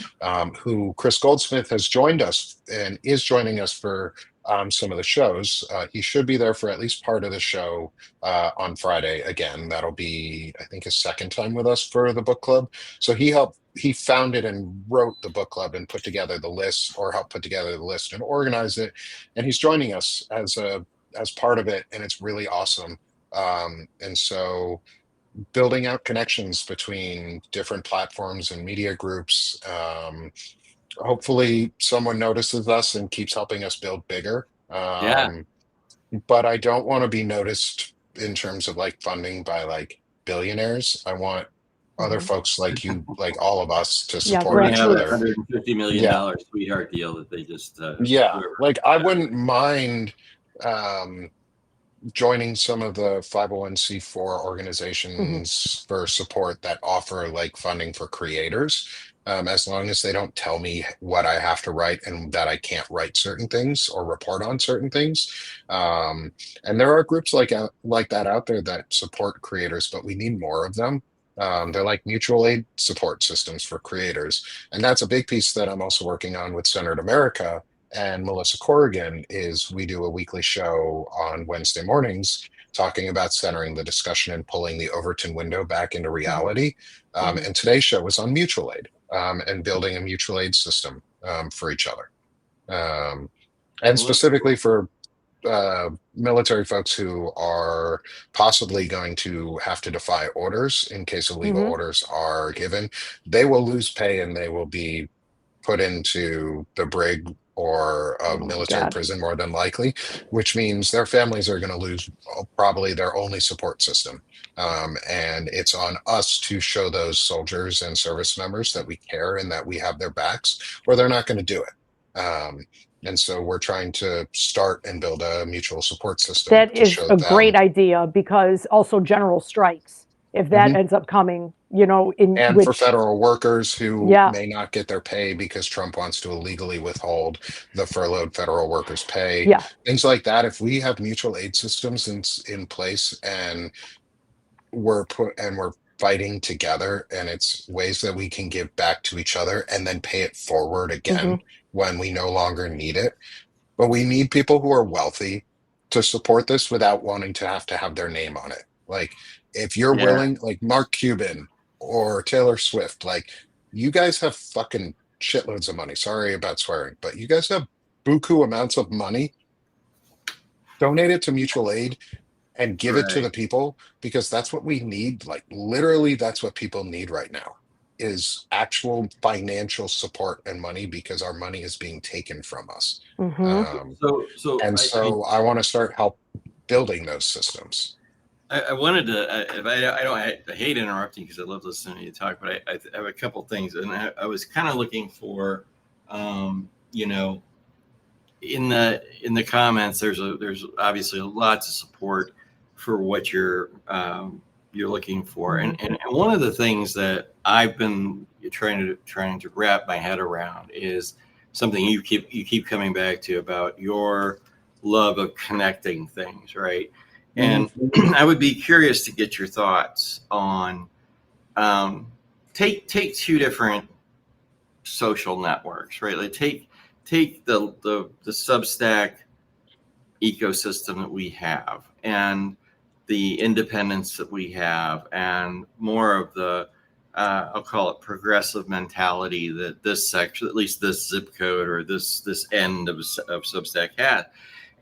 [SPEAKER 2] who Chris Goldsmith has joined us and is joining us for some of the shows. He should be there for at least part of the show on Friday. Again, that'll be, I think, his second time with us for the book club. So he founded and wrote the book club and put together the list, or helped put together the list and organize it. And he's joining us as part of it, and it's really awesome. And so building out connections between different platforms and media groups. Hopefully someone notices us and keeps helping us build bigger.
[SPEAKER 1] Yeah.
[SPEAKER 2] But I don't want to be noticed in terms of like funding by like billionaires. I want other
[SPEAKER 3] Mhm.
[SPEAKER 2] folks like you, like all of us, to
[SPEAKER 3] Yeah,
[SPEAKER 1] We're
[SPEAKER 2] support
[SPEAKER 1] gonna
[SPEAKER 2] each
[SPEAKER 1] have a
[SPEAKER 2] other.
[SPEAKER 3] grassroots.
[SPEAKER 2] Yeah,
[SPEAKER 1] $150 million sweetheart deal that they just
[SPEAKER 2] yeah.
[SPEAKER 1] whoever.
[SPEAKER 2] Like I
[SPEAKER 1] Yeah.
[SPEAKER 2] wouldn't mind um joining some of the 501c4
[SPEAKER 3] Mhm.
[SPEAKER 2] organizations for support that offer like funding for creators, as long as they don't tell me what I have to write and that I can't write certain things or report on certain things. Um, and there are groups like that out there that support creators, but we need more of them. They're like mutual aid support systems for creators, and that's a big piece that I'm also working on with Centered America and Melissa Corrigan. Is we do a weekly show on Wednesday mornings talking about centering the discussion and pulling the Overton window back into
[SPEAKER 3] Mhm.
[SPEAKER 2] reality.
[SPEAKER 3] Mhm.
[SPEAKER 2] And today's show was on mutual aid, and building a mutual aid system for each other. Um, and
[SPEAKER 1] Well, that's
[SPEAKER 2] specifically
[SPEAKER 1] cool.
[SPEAKER 2] for military folks who are possibly going to have to defy orders in case illegal
[SPEAKER 3] Mhm.
[SPEAKER 2] orders are given. They will lose pay and they will be put into the brig or a
[SPEAKER 3] Oh my
[SPEAKER 2] military
[SPEAKER 3] God.
[SPEAKER 2] prison more than likely, which means their families are going to lose probably their only support system. And it's on us to show those soldiers and service members that we care and that we have their backs, or they're not going to do it. And so we're trying to start and build a mutual support system
[SPEAKER 3] That
[SPEAKER 2] to
[SPEAKER 3] is
[SPEAKER 2] show
[SPEAKER 3] a great
[SPEAKER 2] them.
[SPEAKER 3] idea because also general strikes, if that
[SPEAKER 2] Mhm.
[SPEAKER 3] ends up coming, you know, in
[SPEAKER 2] And for
[SPEAKER 3] which,
[SPEAKER 2] federal workers who
[SPEAKER 3] yeah,
[SPEAKER 2] may not get their pay because Trump wants to illegally withhold the furloughed federal workers' pay,
[SPEAKER 3] yeah.
[SPEAKER 2] things like that. If we have mutual aid systems in place, and we're fighting together, and it's ways that we can give back to each other and then pay it forward
[SPEAKER 3] Hmm.
[SPEAKER 2] again when we no longer need it. But we need people who are wealthy to support this without wanting to have their name on it. Like, if you're
[SPEAKER 1] Yeah.
[SPEAKER 2] willing, like Mark Cuban or Taylor Swift, like, you guys have fucking shitloads of money. Sorry about swearing, but you guys have buku amounts of money, donate it to mutual aid and give it to
[SPEAKER 1] Right.
[SPEAKER 2] the people, because that's what we need. Like literally, that's what people need right now is actual financial support and money, because our money is being taken from us.
[SPEAKER 3] Hmm.
[SPEAKER 2] Um,
[SPEAKER 1] So
[SPEAKER 2] and so I want to start help building those systems.
[SPEAKER 1] I wanted to. If I don't. I hate interrupting because I love listening to you talk. But I have a couple things, and I was kind of looking for, you know, in the comments. There's obviously lots of support for what you're looking for, and one of the things that I've been trying to wrap my head around is something you keep coming back to about your love of connecting things, right? And I would be curious to get your thoughts on take two different social networks, right? Like take the Substack ecosystem that we have and the independence that we have and more of the I'll call it progressive mentality that this section, at least this zip code or this end of Substack has,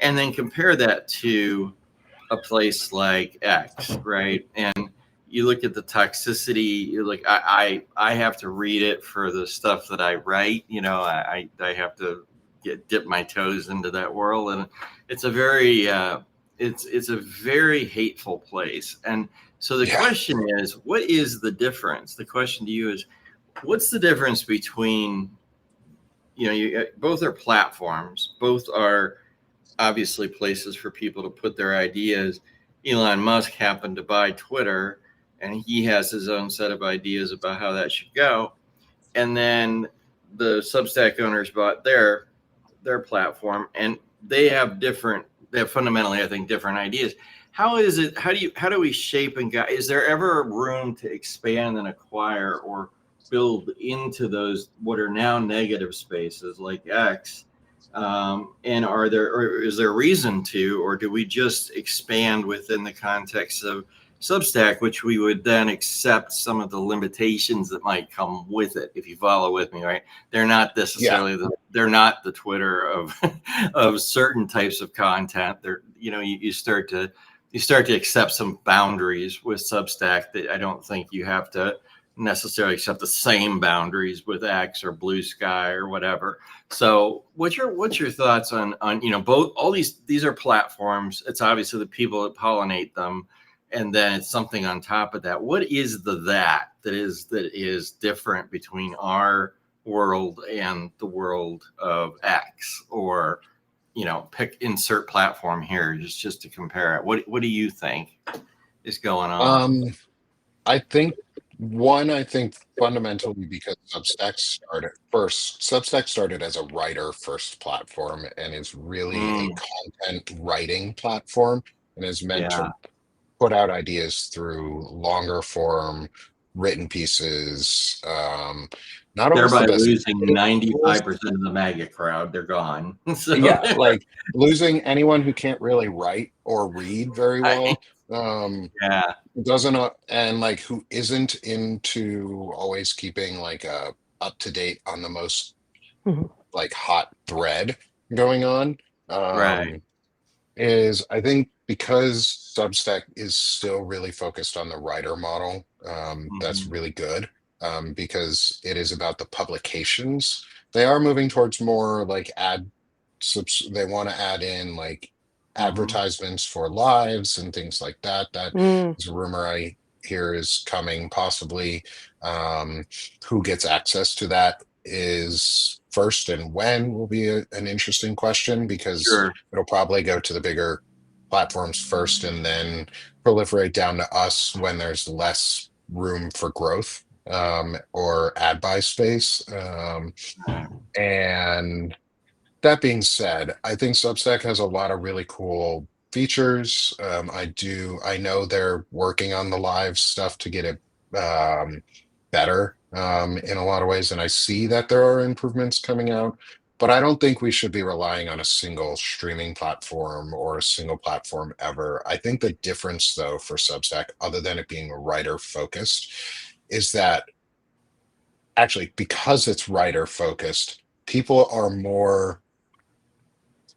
[SPEAKER 1] and then compare that to a place like X, right? And you look at the toxicity. You're like, I have to read it for the stuff that I write. You know, I have to dip my toes into that world, and it's a very it's a very hateful place. And so the
[SPEAKER 2] Yeah.
[SPEAKER 1] question is, what is the difference? The question to you is, what's the difference between both are platforms, both are obviously places for people to put their ideas. Elon Musk happened to buy Twitter, and he has his own set of ideas about how that should go. And then the Substack owners bought their platform, and they have fundamentally, I think, different ideas. How is it? How do we shape and guide? Is there ever room to expand and acquire or build into those what are now negative spaces like X? And or is there reason to, or do we just expand within the context of Substack, which we would then accept some of the limitations that might come with it? If you follow with me, right? They're not
[SPEAKER 2] Yeah.
[SPEAKER 1] necessarily they're not the Twitter of of certain types of content. They're you start to accept some boundaries with Substack that I don't think you have to necessarily accept the same boundaries with X or Blue Sky or whatever. So what's your thoughts on both? All these are platforms. It's obviously the people that pollinate them, and then it's something on top of that. What is that is different between our world and the world of X? Or insert platform here just to compare it. What do you think is going on?
[SPEAKER 2] I think fundamentally because Substack started as a writer first platform and is really a
[SPEAKER 1] Mm,
[SPEAKER 2] content writing platform and is meant
[SPEAKER 1] yeah.
[SPEAKER 2] to put out ideas through longer form written pieces. Not always the
[SPEAKER 1] Thereby
[SPEAKER 2] best
[SPEAKER 1] losing
[SPEAKER 2] technical tools.
[SPEAKER 1] 95% of the MAGA crowd. They're gone. So
[SPEAKER 2] Yeah, like losing anyone who can't really write or read very
[SPEAKER 1] I,
[SPEAKER 2] well.
[SPEAKER 1] yeah,
[SPEAKER 2] Doesn't and like who isn't into always keeping like a up to date on the most
[SPEAKER 3] Mhm.
[SPEAKER 2] like hot thread going on.
[SPEAKER 1] right.
[SPEAKER 2] Um, is I think because Substack is still really focused on the writer model, that's
[SPEAKER 1] Mhm,
[SPEAKER 2] really good, because it is about the publications. They are moving towards more like they want to add in like
[SPEAKER 1] mhm.
[SPEAKER 2] advertisements for lives and things like that. That
[SPEAKER 3] Mm.
[SPEAKER 2] is a rumor I hear is coming possibly. Um, who gets access to that is first and when will be an interesting question, because
[SPEAKER 1] Sure.
[SPEAKER 2] it'll probably go to the bigger platforms first and then proliferate down to us when there's less room for growth, or ad buy space.
[SPEAKER 1] Right.
[SPEAKER 2] And that being said, I think Substack has a lot of really cool features. I know they're working on the live stuff to get it better, in a lot of ways, and I see that there are improvements coming out. But I don't think we should be relying on a single streaming platform or a single platform ever. I think the difference, though, for Substack, other than it being writer focused, is that actually because it's writer focused, people are more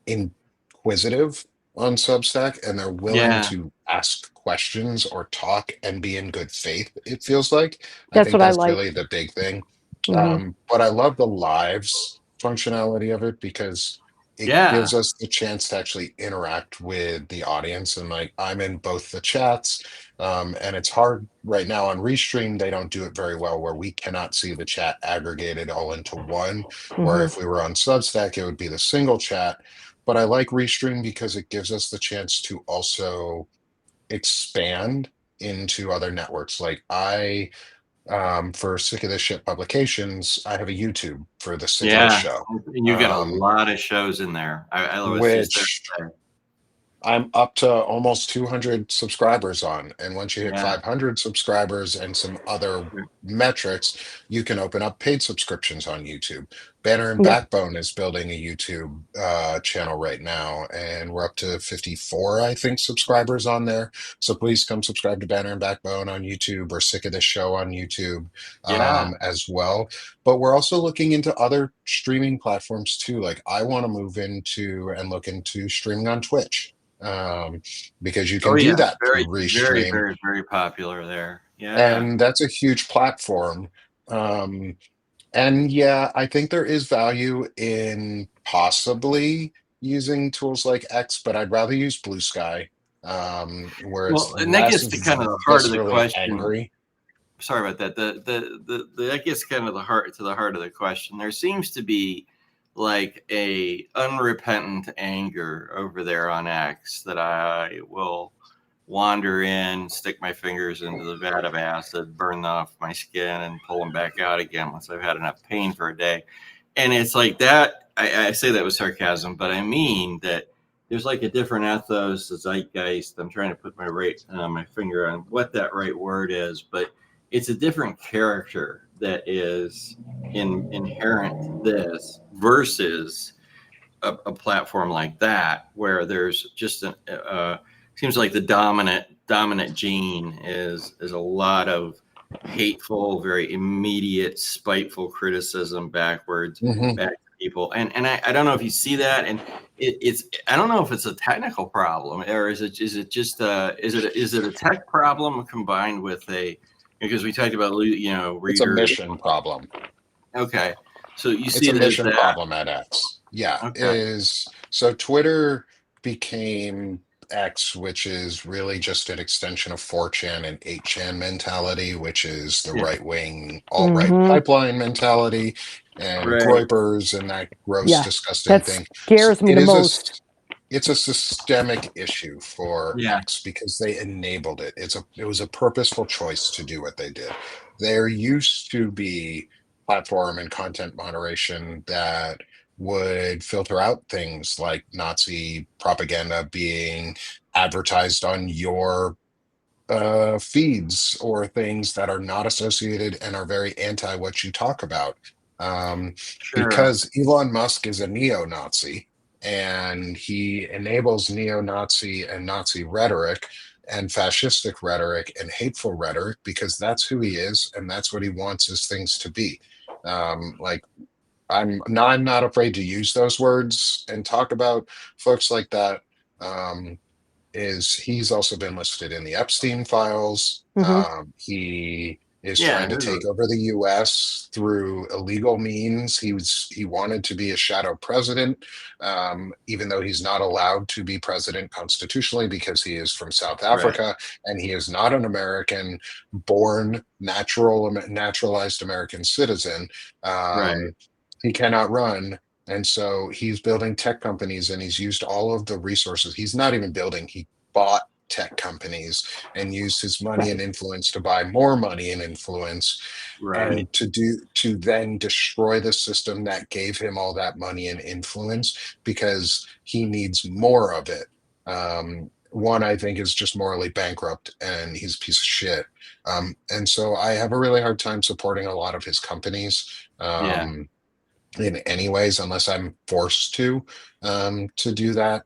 [SPEAKER 2] inquisitive on Substack, and they're willing
[SPEAKER 1] Yeah.
[SPEAKER 2] to ask questions or talk and be in good faith, it feels like. I
[SPEAKER 3] That's
[SPEAKER 2] think
[SPEAKER 3] what I
[SPEAKER 2] that's really
[SPEAKER 3] like.
[SPEAKER 2] the big thing.
[SPEAKER 3] Hmm.
[SPEAKER 2] But I love the lives functionality of it because it
[SPEAKER 1] Yeah.
[SPEAKER 2] gives us the chance to actually interact with the audience. And like, I'm in both the chats, and it's hard right now on Restream. They don't do it very well where we cannot see the chat aggregated all into one. Where
[SPEAKER 3] Hmm.
[SPEAKER 2] if we were on Substack, it would be the single chat. But I like Restream because it gives us the chance to also expand into other networks. Like for Sick of This Shit publications, I have a YouTube for the Sick of This
[SPEAKER 1] Yeah.
[SPEAKER 2] show,
[SPEAKER 1] And you've got a lot of shows in there. I was just there
[SPEAKER 2] which
[SPEAKER 1] today.
[SPEAKER 2] I'm up to almost 200 subscribers on. And once you hit
[SPEAKER 1] Yeah.
[SPEAKER 2] 500 subscribers and some other metrics, you can open up paid subscriptions on YouTube. Banner and
[SPEAKER 3] Yeah.
[SPEAKER 2] Backbone is building a YouTube channel right now, and we're up to 54, I think, subscribers on there. So please come subscribe to Banner and Backbone on YouTube or Sick of This Show on YouTube
[SPEAKER 1] Yeah.
[SPEAKER 2] as well. But we're also looking into other streaming platforms too. Like I want to move into and look into streaming on Twitch, um, because you
[SPEAKER 1] Oh
[SPEAKER 2] can do
[SPEAKER 1] yeah.
[SPEAKER 2] that
[SPEAKER 1] Very,
[SPEAKER 2] through
[SPEAKER 1] very,
[SPEAKER 2] Restream,
[SPEAKER 1] very, very popular there. Yeah.
[SPEAKER 2] and that's a huge platform. Um, and yeah, I think there is value in possibly using tools like X, but I'd rather use Blue Sky, where it's
[SPEAKER 1] Well, and that
[SPEAKER 2] less
[SPEAKER 1] gets to kind of the heart of the
[SPEAKER 2] viscerally
[SPEAKER 1] question.
[SPEAKER 2] angry.
[SPEAKER 1] Sorry about that. That gets kind of the heart of the question. There seems to be like a unrepentant anger over there on X that I will wander in, stick my fingers into the vat of acid, burn off my skin, and pull them back out again once I've had enough pain for a day. And it's like that. I say that with sarcasm, but I mean that there's like a different ethos, a zeitgeist. I'm trying to put my finger on what that right word is, but it's a different character that is inherent to this versus a platform like that where there's just seems like the dominant gene is a lot of hateful, very immediate, spiteful criticism
[SPEAKER 2] Hmm.
[SPEAKER 1] back to people. And I don't know if you see that, and it's I don't know if it's a technical problem or is it just is it a tech problem combined with a, because we talked about
[SPEAKER 2] It's a
[SPEAKER 1] readers.
[SPEAKER 2] mission problem.
[SPEAKER 1] Okay, so you
[SPEAKER 2] It's
[SPEAKER 1] see
[SPEAKER 2] a
[SPEAKER 1] it as
[SPEAKER 2] mission
[SPEAKER 1] that.
[SPEAKER 2] problem at X. Yeah,
[SPEAKER 1] Okay,
[SPEAKER 2] is so Twitter became X, which is really just an extension of 4chan and 8chan mentality, which is the
[SPEAKER 1] yeah,
[SPEAKER 2] right wing, alt-right
[SPEAKER 3] Hmm.
[SPEAKER 2] pipeline mentality, and
[SPEAKER 1] right,
[SPEAKER 2] Groypers and that gross,
[SPEAKER 3] Yeah.
[SPEAKER 2] disgusting
[SPEAKER 3] That
[SPEAKER 2] thing.
[SPEAKER 3] scares me
[SPEAKER 2] It
[SPEAKER 3] the
[SPEAKER 2] is
[SPEAKER 3] most.
[SPEAKER 2] it's a systemic issue for
[SPEAKER 1] yeah,
[SPEAKER 2] X because they enabled it. It was a purposeful choice to do what they did. There used to be platform and content moderation that would filter out things like Nazi propaganda being advertised on your feeds, or things that are not associated and are very anti what you talk about. Um,
[SPEAKER 1] sure,
[SPEAKER 2] because Elon Musk is a neo Nazi and he enables neo Nazi and Nazi rhetoric and fascistic rhetoric and hateful rhetoric because that's who he is and that's what he wants his things to be. Like I'm not afraid to use those words and talk about folks like that. Um, is he's also been listed in the Epstein files.
[SPEAKER 3] Hmm.
[SPEAKER 2] He is
[SPEAKER 1] yeah,
[SPEAKER 2] trying to
[SPEAKER 1] there's
[SPEAKER 2] take over the U.S. through illegal means. He wanted to be a shadow president, even though he's not allowed to be president constitutionally because he is from South
[SPEAKER 1] right,
[SPEAKER 2] Africa and he is not an American born naturalized American citizen.
[SPEAKER 1] right,
[SPEAKER 2] Um, he cannot run, and so he's building tech companies and he's used all of the resources. He's not even building, he bought tech companies and used his money and
[SPEAKER 3] Right.
[SPEAKER 2] influence to buy more money and influence,
[SPEAKER 1] right,
[SPEAKER 2] and to then destroy the system that gave him all that money and influence because he needs more of it. One, I think, is just morally bankrupt and he's a piece of shit. And so I have a really hard time supporting a lot of his companies.
[SPEAKER 1] yeah,
[SPEAKER 2] In any ways unless I'm forced to do that.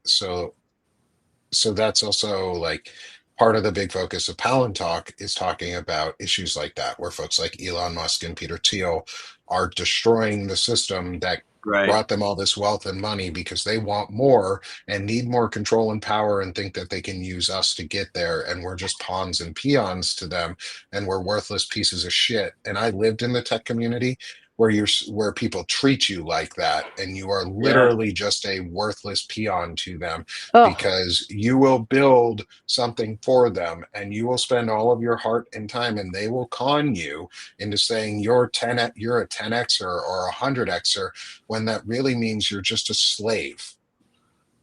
[SPEAKER 2] So that's also like part of the big focus of Palin Talk is talking about issues like that, where folks like Elon Musk and Peter Thiel are destroying the system that
[SPEAKER 1] Right.
[SPEAKER 2] brought them all this wealth and money because they want more and need more control and power and think that they can use us to get there. And we're just pawns and peons to them. And we're worthless pieces of shit. And I lived in the tech community where people treat you like that, and you are
[SPEAKER 1] Yeah.
[SPEAKER 2] literally just a worthless peon to them,
[SPEAKER 3] Oh,
[SPEAKER 2] because you will build something for them and you will spend all of your heart and time, and they will con you into saying you're a 10xer or a 100xer, when that really means you're just a slave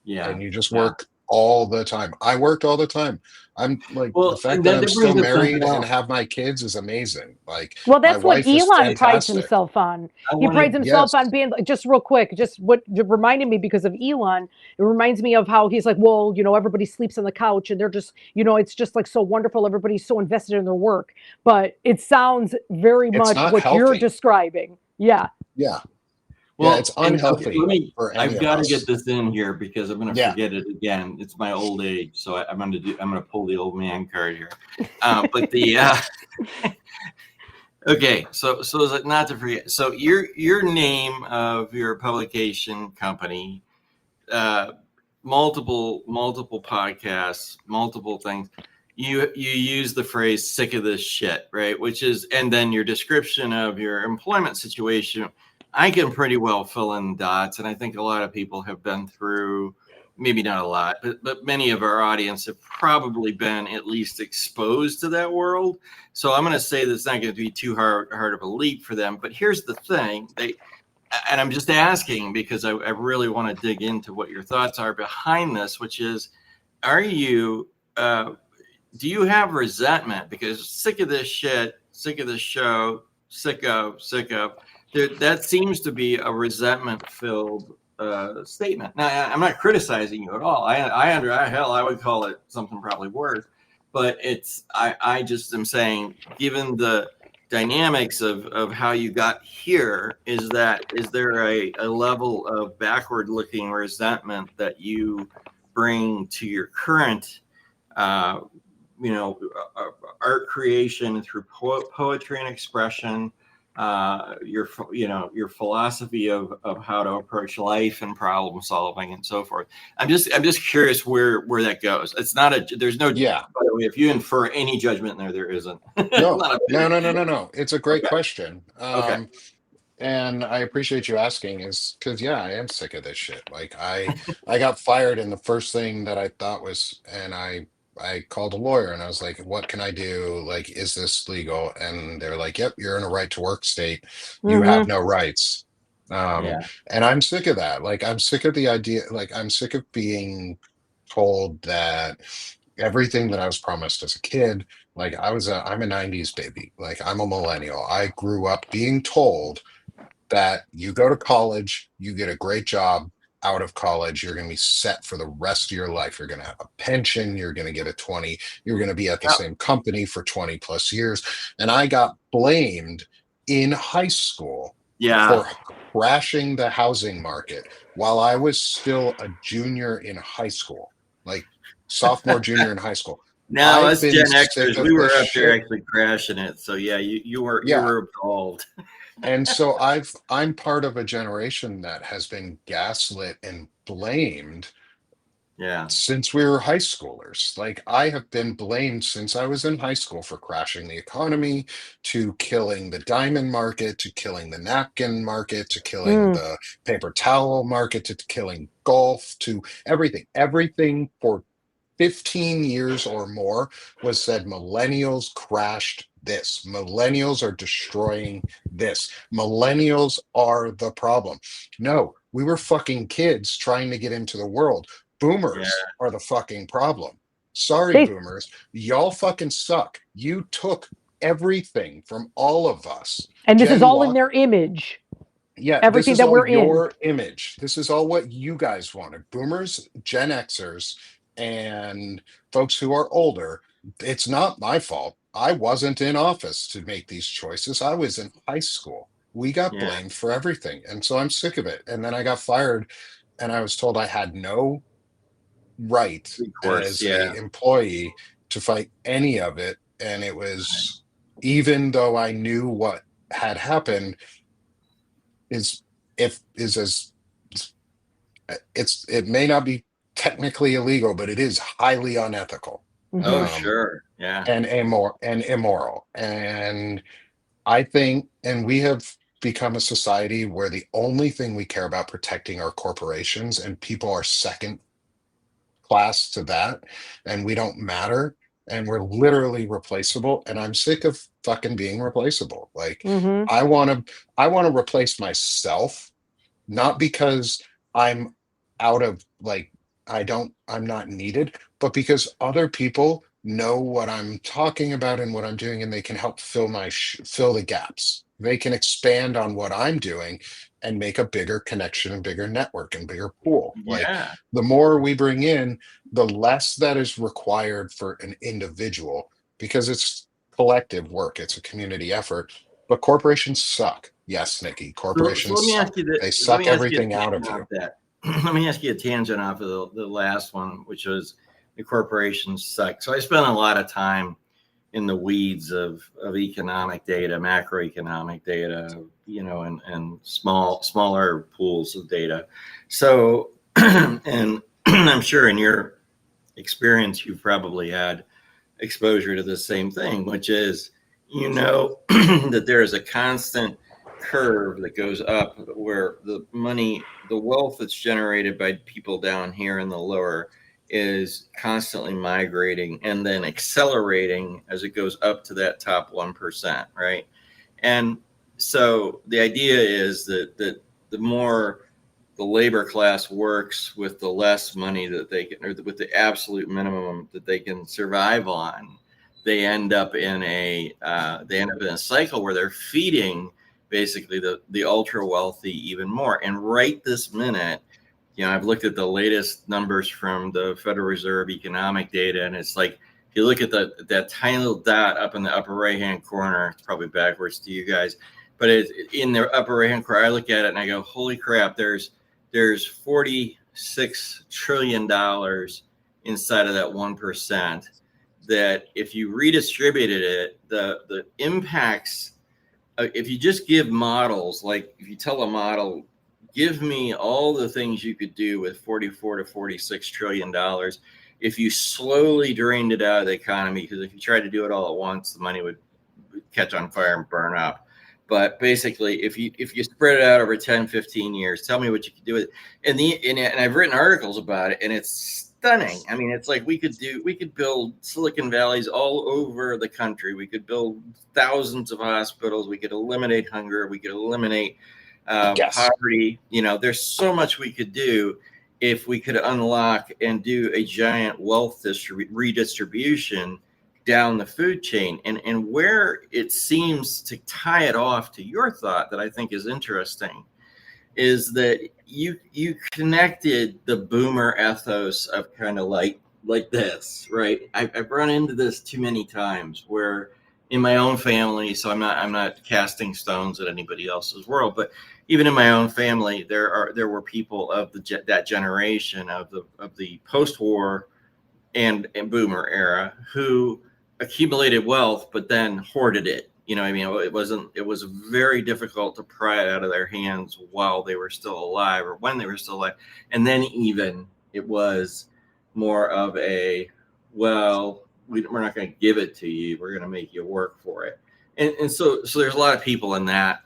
[SPEAKER 1] Yeah.
[SPEAKER 2] and you just
[SPEAKER 1] Yeah.
[SPEAKER 2] work all the time. I worked all the time. I'm like, the
[SPEAKER 1] Well,
[SPEAKER 2] fact
[SPEAKER 1] and
[SPEAKER 2] that
[SPEAKER 1] that,
[SPEAKER 2] I'm
[SPEAKER 1] that
[SPEAKER 2] still
[SPEAKER 1] brings up something
[SPEAKER 2] married and
[SPEAKER 1] else.
[SPEAKER 2] have my kids is amazing. Like,
[SPEAKER 3] well,
[SPEAKER 2] my
[SPEAKER 3] that's what
[SPEAKER 2] wife is
[SPEAKER 3] Elon prides
[SPEAKER 2] fantastic.
[SPEAKER 3] himself on.
[SPEAKER 1] I
[SPEAKER 3] He prides
[SPEAKER 1] wanted,
[SPEAKER 3] himself
[SPEAKER 2] Yes.
[SPEAKER 3] on being, just real quick, just what reminded me because of Elon, it reminds me of how he's like, well, everybody sleeps on the couch and they're just, it's just like so wonderful. Everybody's so invested in their work. But it sounds very
[SPEAKER 2] It's
[SPEAKER 3] much
[SPEAKER 2] not
[SPEAKER 3] what you're
[SPEAKER 2] healthy.
[SPEAKER 3] describing. Yeah.
[SPEAKER 2] Yeah. Yeah, it's
[SPEAKER 1] well, and okay,
[SPEAKER 2] unhealthy for any
[SPEAKER 1] I've
[SPEAKER 2] of
[SPEAKER 1] got to get
[SPEAKER 2] us.
[SPEAKER 1] this in here because I'm going to
[SPEAKER 2] Yeah.
[SPEAKER 1] forget it again. It's my old age. So I'm going to pull the old man card here. But okay, so is it not to forget? So your name of your publication company, uh, multiple podcasts, multiple things. You use the phrase "sick of this shit," right? Which is, and then your description of your employment situation. I can pretty well fill in dots, and I think a lot of people have been through. Maybe not a lot, but many of our audience have probably been at least exposed to that world. So I'm going to say that's not going to be too hard of a leap for them. But here's the thing: and I'm just asking because I really want to dig into what your thoughts are behind this, which is, are you, do you have resentment because sick of this shit, sick of this show, sick of, that seems to be a resentment filled statement. Now, I'm not criticizing you at all. Hell, I would call it something probably worse, but I just am saying, given the dynamics of how you got here, is there a level of backward looking resentment that you bring to your current uh, art creation through poetry and expression, your philosophy of how to approach life and problem solving and so forth. I'm just curious where that goes. It's not there's no, by
[SPEAKER 2] Yeah.
[SPEAKER 1] the way, if you infer any judgment there isn't.
[SPEAKER 2] No,
[SPEAKER 1] Not a
[SPEAKER 2] no,
[SPEAKER 1] bit.
[SPEAKER 2] no, no, no, no. It's a great
[SPEAKER 1] Okay.
[SPEAKER 2] question.
[SPEAKER 1] Okay.
[SPEAKER 2] And I appreciate you asking, is because, yeah, I am sick of this shit. Like, I got fired, and the first thing that I thought was, and I called a lawyer and I was like, what can I do? Like, is this legal? And they're like, yep, you're in a right to work state. You have
[SPEAKER 3] Mm-hmm.
[SPEAKER 2] no rights. Um,
[SPEAKER 1] Yeah.
[SPEAKER 2] and I'm sick of that. Like, I'm sick of the idea, like, I'm sick of being told that everything that I was promised as a kid, like, I'm a 90s baby. Like, I'm a millennial. I grew up being told that you go to college, you get a great job. Out of college, you're going to be set for the rest of your life. You're going to have a pension. You're going to get a 20. You're going to be at the
[SPEAKER 1] Yep.
[SPEAKER 2] same company for 20 plus years. And I got blamed in high school
[SPEAKER 1] Yeah.
[SPEAKER 2] for crashing the housing market while I was still a junior in high school, like sophomore, junior in high school.
[SPEAKER 1] Now
[SPEAKER 2] I've
[SPEAKER 1] us
[SPEAKER 2] been
[SPEAKER 1] Gen
[SPEAKER 2] sick
[SPEAKER 1] Xers,
[SPEAKER 2] of
[SPEAKER 1] we
[SPEAKER 2] this
[SPEAKER 1] were up there
[SPEAKER 2] shit.
[SPEAKER 1] actually crashing it. So yeah, you
[SPEAKER 2] Yeah.
[SPEAKER 1] were absolved.
[SPEAKER 2] And so I'm part of a generation that has been gaslit and blamed
[SPEAKER 1] Yeah.
[SPEAKER 2] since we were high schoolers. Like, I have been blamed since I was in high school for crashing the economy, to killing the diamond market, to killing the napkin market, to killing
[SPEAKER 3] Mm.
[SPEAKER 2] the paper towel market, to killing golf, to everything. Everything for 15 years or more was said millennials crashed this. Millennials are destroying this. Millennials are the problem. No, we were fucking kids trying to get into the world.
[SPEAKER 1] Yeah.
[SPEAKER 2] Boomers are the fucking problem. Sorry,
[SPEAKER 3] They
[SPEAKER 2] boomers. Y'all fucking suck. You took everything from all of us.
[SPEAKER 3] and this is
[SPEAKER 2] Gen
[SPEAKER 3] all in
[SPEAKER 2] walk.
[SPEAKER 3] their image.
[SPEAKER 2] Yeah, this
[SPEAKER 3] Everything
[SPEAKER 2] is
[SPEAKER 3] that
[SPEAKER 2] all
[SPEAKER 3] we're in.
[SPEAKER 2] your image. This is all what you guys wanted. Boomers, Gen Xers, and folks who are older. It's not my fault. I wasn't in office to make these choices. I was in high school. We got
[SPEAKER 1] Yeah.
[SPEAKER 2] blamed for everything. And so I'm sick of it. And then I got fired, and I was told I had no right
[SPEAKER 1] Of course.
[SPEAKER 2] as
[SPEAKER 1] Yeah.
[SPEAKER 2] a employee to fight any of it. And it was, even though I knew what had happened, is if is as it may not be technically illegal, but it is highly unethical,
[SPEAKER 1] Oh,
[SPEAKER 3] Mhm.
[SPEAKER 1] sure. Yeah.
[SPEAKER 2] and immoral. And I think, and we have become a society where the only thing we care about protecting are corporations, and people are second class to that, and we don't matter, and we're literally replaceable. And I'm sick of fucking being replaceable. Like,
[SPEAKER 3] Mhm.
[SPEAKER 2] I want to replace myself, not because I'm out of like I'm not needed, but because other people know what I'm talking about and what I'm doing, and they can help fill the gaps. They can expand on what I'm doing and make a bigger connection and bigger network and bigger pool. Like,
[SPEAKER 1] Yeah.
[SPEAKER 2] the more we bring in, the less that is required for an individual, because it's collective work, it's a community effort. But corporations suck. Yes, Nikki,
[SPEAKER 1] So let
[SPEAKER 2] corporations
[SPEAKER 1] me ask
[SPEAKER 2] suck.
[SPEAKER 1] you that.
[SPEAKER 2] They
[SPEAKER 1] Let
[SPEAKER 2] suck
[SPEAKER 1] me ask you a
[SPEAKER 2] everything out of
[SPEAKER 1] tangent
[SPEAKER 2] you.
[SPEAKER 1] off that. Let me ask you a tangent off of the last one, which was the corporations suck. So I spent a lot of time in the weeds of economic data, macroeconomic data, and smaller pools of data. So, and I'm sure in your experience, you've probably had exposure to the same thing, which is, that there is a constant curve that goes up where the wealth that's generated by people down here in the lower is constantly migrating and then accelerating as it goes up to that top 1%, right? And so the idea is that the more the labor class works with the less money that they can, or with the absolute minimum that they can survive on, they end up in a cycle where they're feeding basically the ultra wealthy even more. And right this minute, I've looked at the latest numbers from the Federal Reserve economic data, and it's like, if you look at that tiny little dot up in the upper right hand corner, it's probably backwards to you guys, but it's in the upper right hand corner. I look at it and I go, holy crap! There's $46 trillion inside of that 1%. That if you redistributed it, the impacts. If you just give models, like if you tell a model, give me all the things you could do with $44 to $46 trillion, if you slowly drained it out of the economy, because if you tried to do it all at once, the money would catch on fire and burn up. But basically, if you spread it out over 10, 15 years, tell me what you could do with it. And I've written articles about it, and it's stunning. I mean, it's like we could build Silicon Valleys all over the country. We could build thousands of hospitals. We could eliminate hunger. We could eliminate
[SPEAKER 2] Yes.
[SPEAKER 1] poverty. There's so much we could do if we could unlock and do a giant wealth redistribution down the food chain. And where it seems to tie it off to your thought that I think is interesting is that you connected the boomer ethos of kind of like this, right? I've run into this too many times where in my own family, so I'm not casting stones at anybody else's world, but even in my own family, there were people of that generation of the post-war and boomer era who accumulated wealth but then hoarded it. I mean, it was very difficult to pry it out of their hands while they were still alive or when they were still alive. And then even it was more of a, well, we're not going to give it to you, we're going to make you work for it. And so there's a lot of people in that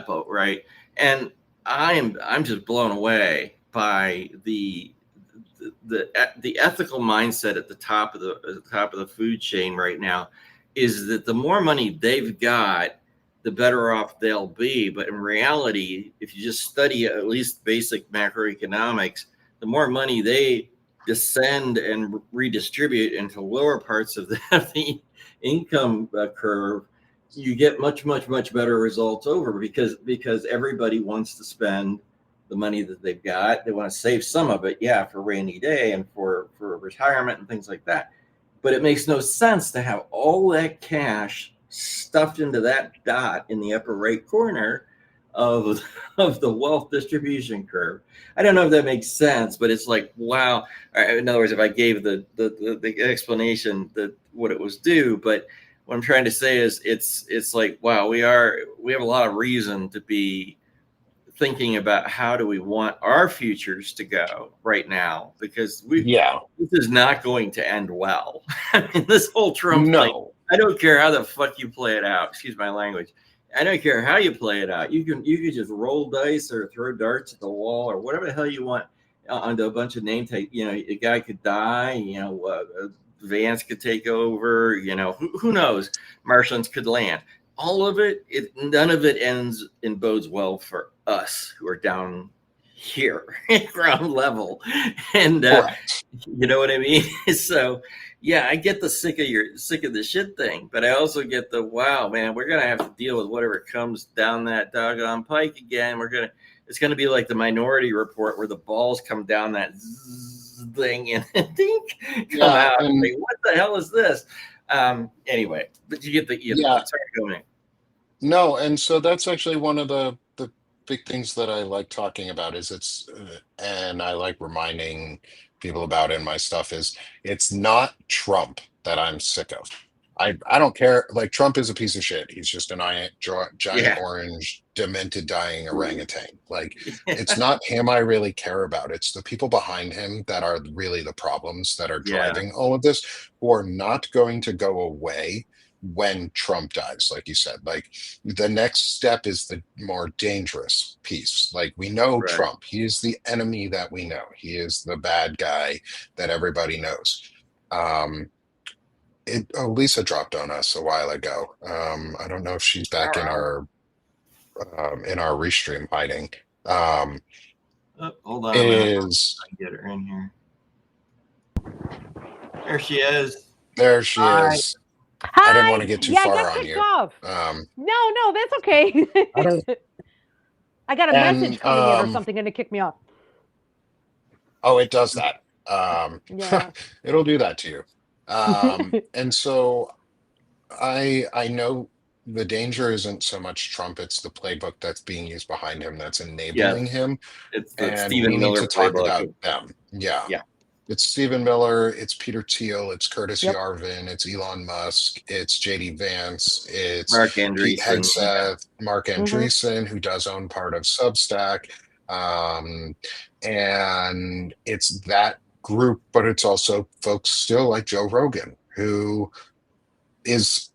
[SPEAKER 1] boat, right? And I'm just blown away by the ethical mindset at the top of the food chain right now is that the more money they've got, the better off they'll be. But in reality, if you just study at least basic macroeconomics, the more money they descend and redistribute into lower parts of the income curve, you get much, much, much better results over because everybody wants to spend the money that they've got. They want to save some of it, yeah, for rainy day and for retirement and things like that. But it makes no sense to have all that cash stuffed into that dot in the upper right corner of the wealth distribution curve. I don't know if that makes sense, but it's like, wow. In other words, if I gave the explanation that what it was due, but what I'm trying to say is it's like, wow, we have a lot of reason to be thinking about how do we want our futures to go right now, because
[SPEAKER 2] Yeah.
[SPEAKER 1] this is not going to end well. I mean, this whole Trump thing,
[SPEAKER 2] No.
[SPEAKER 1] I don't care how the fuck you play it out. Excuse my language. I don't care how you play it out. You can just roll dice or throw darts at the wall or whatever the hell you want onto a bunch of name tag. You know, a guy could die. You know, Vance could take over. You know, who knows? Martians could land. All of it, none of it ends and bodes well for us who are down here at ground level. And
[SPEAKER 2] Correct.
[SPEAKER 1] you know what I mean? So yeah, I get the sick of the shit thing, but I also get the wow, man, we're gonna have to deal with whatever comes down that doggone pike again. It's gonna be like the Minority Report where the balls come down that thing and dink, come out.
[SPEAKER 2] And
[SPEAKER 1] like, what the hell is this? Anyway, but you get the
[SPEAKER 2] yeah,
[SPEAKER 1] sorry, go in.
[SPEAKER 2] no, and so that's actually one of the big things that I like talking about is and I like reminding people about in my stuff is it's not Trump that I'm sick of. I don't care. Like Trump is a piece of shit. He's just an giant
[SPEAKER 1] Yeah.
[SPEAKER 2] orange, demented, dying orangutan. Like it's not him I really care about. It's the people behind him that are really the problems that are
[SPEAKER 1] Yeah.
[SPEAKER 2] driving all of this, who are not going to go away when Trump dies, like you said. Like the next step is the more dangerous piece. Like we know
[SPEAKER 1] Right.
[SPEAKER 2] Trump, he is the enemy that we know. He is the bad guy that everybody knows. Lisa dropped on us a while ago. I don't know if she's back
[SPEAKER 1] All right.
[SPEAKER 2] in our restream hiding. Um,
[SPEAKER 1] Oh, hold on a minute.
[SPEAKER 2] is
[SPEAKER 1] I get her in here. There she is.
[SPEAKER 2] There she
[SPEAKER 1] Hi.
[SPEAKER 2] is.
[SPEAKER 3] Hi.
[SPEAKER 2] I didn't want to get too
[SPEAKER 3] I
[SPEAKER 2] far
[SPEAKER 3] got
[SPEAKER 2] on
[SPEAKER 3] kicked
[SPEAKER 2] you.
[SPEAKER 3] off. No, that's okay.
[SPEAKER 2] I don't.
[SPEAKER 3] I got a message coming in or something, and it kicked me off.
[SPEAKER 2] Oh, it does that.
[SPEAKER 3] Yeah.
[SPEAKER 2] It'll do that to you. And so I know the danger isn't so much Trump, it's the playbook that's being used behind him that's enabling
[SPEAKER 1] Yes.
[SPEAKER 2] him.
[SPEAKER 1] It's the
[SPEAKER 2] And
[SPEAKER 1] Stephen
[SPEAKER 2] we need
[SPEAKER 1] Miller
[SPEAKER 2] to talk
[SPEAKER 1] playbook.
[SPEAKER 2] about them. Yeah.
[SPEAKER 1] Yeah.
[SPEAKER 2] It's Stephen Miller, it's Peter Thiel, it's Curtis
[SPEAKER 3] Yep.
[SPEAKER 2] Yarvin, it's Elon Musk, it's JD Vance, it's
[SPEAKER 1] Mark
[SPEAKER 2] Pete
[SPEAKER 1] Andreessen.
[SPEAKER 2] Hegseth, Mark
[SPEAKER 3] Mhm.
[SPEAKER 2] Andreessen, who does own part of Substack. And it's that group, but it's also folks still like Joe Rogan, who is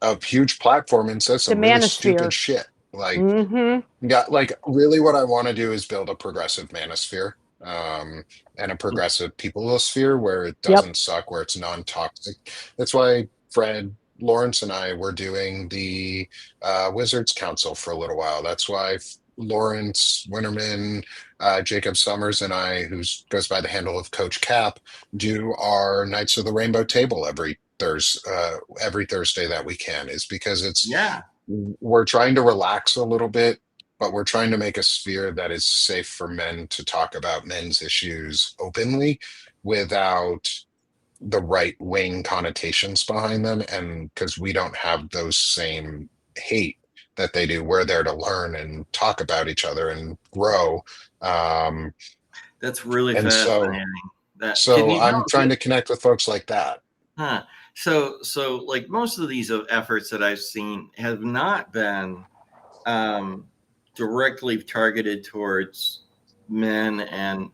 [SPEAKER 2] a huge platform and says some
[SPEAKER 3] The
[SPEAKER 2] really
[SPEAKER 3] manosphere.
[SPEAKER 2] stupid shit. Like,
[SPEAKER 3] Mm-hmm.
[SPEAKER 2] yeah, like really what I want to do is build a progressive manosphere, and a progressive peopleosphere where it doesn't suck, where it's non-toxic. That's why Fred Lawrence and I were doing the Wizards Council for a little while. That's why Lawrence Winterman, Jacob Summers, and I, who goes by the handle of Coach Cap, do our Knights of the Rainbow Table every Thursday that we can, is because it's
[SPEAKER 1] Yeah.
[SPEAKER 2] we're trying to relax a little bit, but we're trying to make a sphere that is safe for men to talk about men's issues openly without the right wing connotations behind them. And because we don't have those same hate that they do, we're there to learn and talk about each other and grow.
[SPEAKER 1] That's really
[SPEAKER 2] And
[SPEAKER 1] fascinating.
[SPEAKER 2] so I'm trying to connect with folks like that.
[SPEAKER 1] Huh. So like most of these efforts that I've seen have not been directly targeted towards men and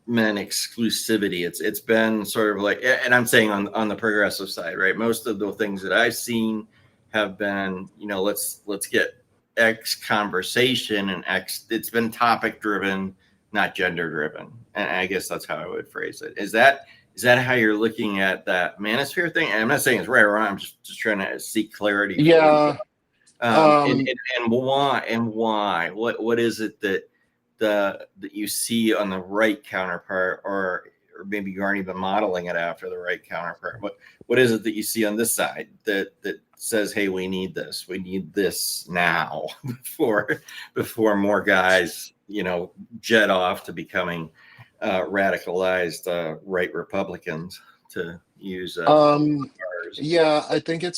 [SPEAKER 1] men exclusivity. It's been sort of like, and I'm saying on the progressive side, right? Most of the things that I've seen have been, let's get X conversation and X. It's been topic driven, not gender driven, and I guess that's how I would phrase it. Is that how you're looking at that manosphere thing? And I'm not saying it's right or wrong. I'm just trying to seek clarity.
[SPEAKER 2] Yeah.
[SPEAKER 1] And why? What is it that you see on the right counterpart, or maybe you aren't even modeling it after the right counterpart? What is it that you see on this side that says, hey, we need this now before more guys, jet off to becoming radicalized right Republicans, to use
[SPEAKER 2] yeah, I think it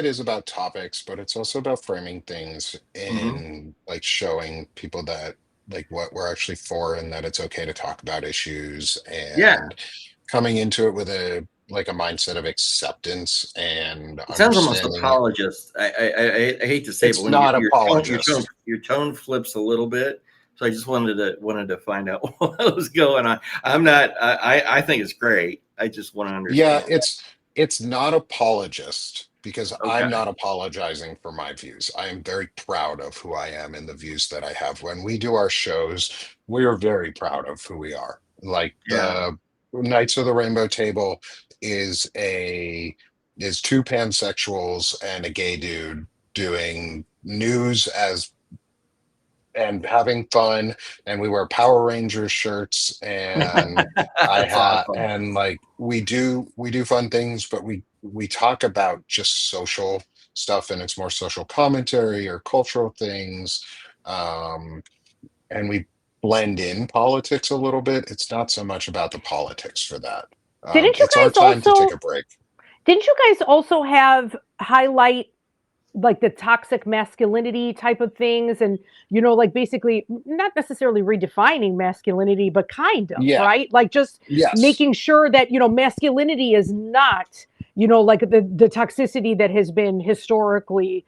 [SPEAKER 2] is about topics, but it's also about framing things in like showing people that like what we're actually for and that it's okay to talk about issues, and coming into it with like a mindset of acceptance and
[SPEAKER 1] It sounds almost
[SPEAKER 2] understanding.
[SPEAKER 1] apologist. I hate to say, but
[SPEAKER 2] It's
[SPEAKER 1] when
[SPEAKER 2] not
[SPEAKER 1] your
[SPEAKER 2] apologist.
[SPEAKER 1] your tone flips a little bit. So I just wanted to find out what was going on. I'm not. I think it's great. I just want to
[SPEAKER 2] Yeah,
[SPEAKER 1] understand.
[SPEAKER 2] it's not apologist because I'm
[SPEAKER 1] Okay.
[SPEAKER 2] not apologizing for my views. I am very proud of who I am and the views that I have. When we do our shows, we are very proud of who we are. Like
[SPEAKER 1] Yeah.
[SPEAKER 2] the Knights of the Rainbow Table is a is two pansexuals and a gay dude doing news as and having fun, and we wear Power Rangers shirts, and I
[SPEAKER 1] That's
[SPEAKER 2] have
[SPEAKER 1] awesome.
[SPEAKER 2] and like we do fun things, but we talk about just social stuff, and it's more social commentary or cultural things. um and we blend in politics a little bit. It's not so much about the politics for that.
[SPEAKER 3] Didn't you
[SPEAKER 2] It's our
[SPEAKER 3] guys
[SPEAKER 2] time to take a
[SPEAKER 3] also
[SPEAKER 2] break.
[SPEAKER 3] didn't you guys also have highlight like the toxic masculinity type of things, and like basically not necessarily redefining masculinity, but kind of,
[SPEAKER 2] Yeah.
[SPEAKER 3] right? Like just
[SPEAKER 2] Yes.
[SPEAKER 3] making sure that masculinity is not like the toxicity that has been historically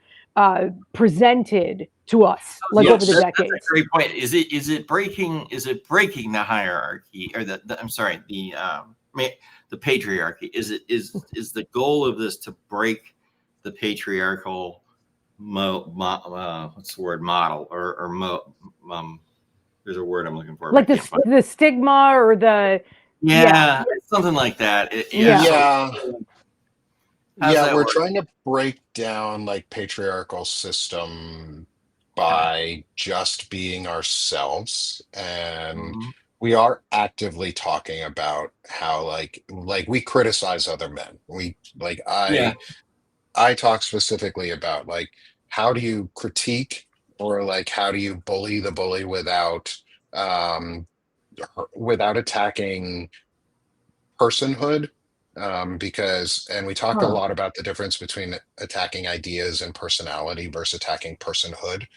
[SPEAKER 3] presented to us like
[SPEAKER 1] So
[SPEAKER 3] over the
[SPEAKER 2] Yes.
[SPEAKER 1] that's a
[SPEAKER 3] decades.
[SPEAKER 1] great point. Is it breaking the hierarchy or the I'm sorry the patriarchy? Is the goal of this to break the patriarchal what's the word model there's a word I'm looking for but I
[SPEAKER 3] Like
[SPEAKER 1] can't find
[SPEAKER 3] the stigma or the
[SPEAKER 1] it.
[SPEAKER 3] yeah,
[SPEAKER 1] Yeah, something like that. Yeah.
[SPEAKER 3] yeah.
[SPEAKER 1] So
[SPEAKER 2] Yeah.
[SPEAKER 1] how's
[SPEAKER 2] Yeah,
[SPEAKER 1] that
[SPEAKER 2] we're
[SPEAKER 1] work?
[SPEAKER 2] trying to break down like patriarchal system
[SPEAKER 1] Okay.
[SPEAKER 2] by just being ourselves. And
[SPEAKER 1] Hmm.
[SPEAKER 2] we are actively talking about how like we criticize other men. We like
[SPEAKER 1] Yeah.
[SPEAKER 2] I talk specifically about like how do you critique or like how do you bully the bully um without attacking personhood. Because and we talk a
[SPEAKER 1] Huh.
[SPEAKER 2] lot about the difference between attacking ideas and personality versus attacking personhood.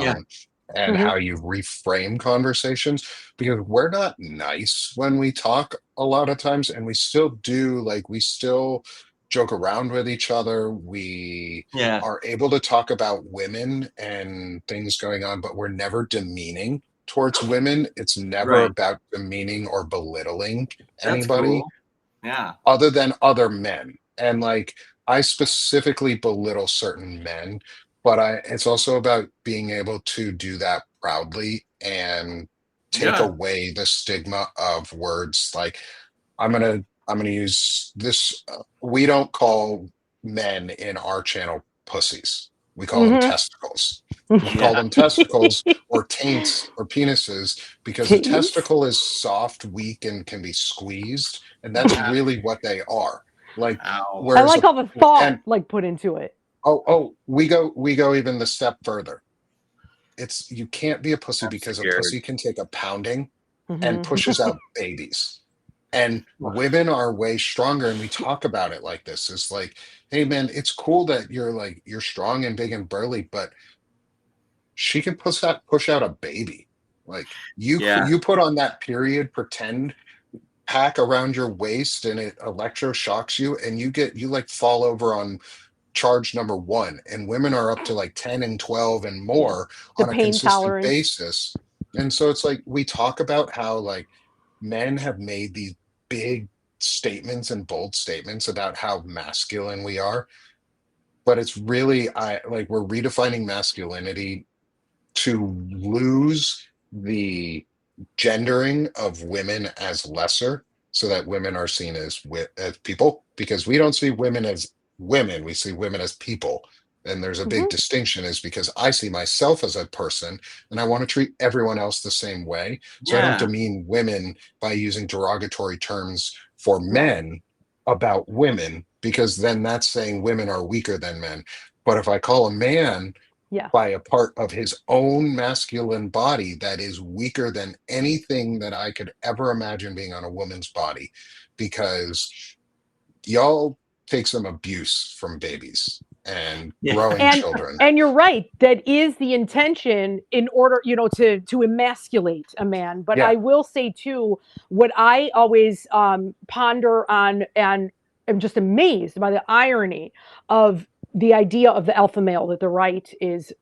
[SPEAKER 1] Yeah.
[SPEAKER 2] um, and
[SPEAKER 3] Hmm.
[SPEAKER 2] how you reframe conversations, because we're not nice when we talk a lot of times, and we still do, like we still joke around with each other. We
[SPEAKER 1] Yeah.
[SPEAKER 2] are able to talk about women and things going on, but we're never demeaning towards women. It's never
[SPEAKER 1] Right.
[SPEAKER 2] about demeaning or belittling
[SPEAKER 1] That's
[SPEAKER 2] anybody
[SPEAKER 1] cool. Yeah.
[SPEAKER 2] other than other men. And like I specifically belittle certain men, but it's also about being able to do that proudly and take
[SPEAKER 1] Yeah.
[SPEAKER 2] away the stigma of words like I'm gonna use this. We don't call men in our channel pussies. We call them
[SPEAKER 3] Hmm.
[SPEAKER 2] testicles. We call
[SPEAKER 1] Yeah.
[SPEAKER 2] them testicles or taints or penises because a
[SPEAKER 3] Taints.
[SPEAKER 2] testicle is soft, weak, and can be squeezed, and that's really what they are. Like
[SPEAKER 1] Ow.
[SPEAKER 3] I
[SPEAKER 2] whereas
[SPEAKER 3] like
[SPEAKER 2] a
[SPEAKER 3] all the thought
[SPEAKER 2] and
[SPEAKER 3] like put into it.
[SPEAKER 2] we go even the step further. It's you can't be a pussy
[SPEAKER 1] I'm
[SPEAKER 2] because a
[SPEAKER 1] scared.
[SPEAKER 2] pussy can take a pounding and
[SPEAKER 3] Hmm.
[SPEAKER 2] pushes out babies. And women are way stronger, and we talk about it like this. It's like, hey man, it's cool that you're strong and big and burly, but she can push out a baby. Like
[SPEAKER 1] Yeah.
[SPEAKER 2] you put on that period pretend pack around your waist, and it electroshocks you, and you like fall over on charge number one. And women are up to like 10 and 12 and
[SPEAKER 3] Yeah.
[SPEAKER 2] more
[SPEAKER 3] The
[SPEAKER 2] on a
[SPEAKER 3] pain
[SPEAKER 2] consistent
[SPEAKER 3] tolerance.
[SPEAKER 2] basis. And so it's like we talk about how like men have made these big statements and bold statements about how masculine we are, but it's really I like we're redefining masculinity to lose the gendering of women as lesser, so that women are seen as people, because we don't see women as women, we see women as people. And there's a big
[SPEAKER 3] Hmm.
[SPEAKER 2] distinction, is because I see myself as a person, and I want to treat everyone else the same way, so I don't
[SPEAKER 1] Yeah.
[SPEAKER 2] demean women by using derogatory terms for
[SPEAKER 3] Right.
[SPEAKER 2] men about women, because then that's saying women are weaker than men. But if I call a man
[SPEAKER 3] Yeah.
[SPEAKER 2] by a part of his own masculine body that is weaker than anything that I could ever imagine being on a woman's body, because y'all take some abuse from babies. and
[SPEAKER 1] Yeah.
[SPEAKER 2] growing children.
[SPEAKER 3] And you're right. That is the intention in order, to emasculate a man. But
[SPEAKER 2] Yeah.
[SPEAKER 3] I will say too, what I always ponder on, and am just amazed by the irony of the idea of the alpha male that the right is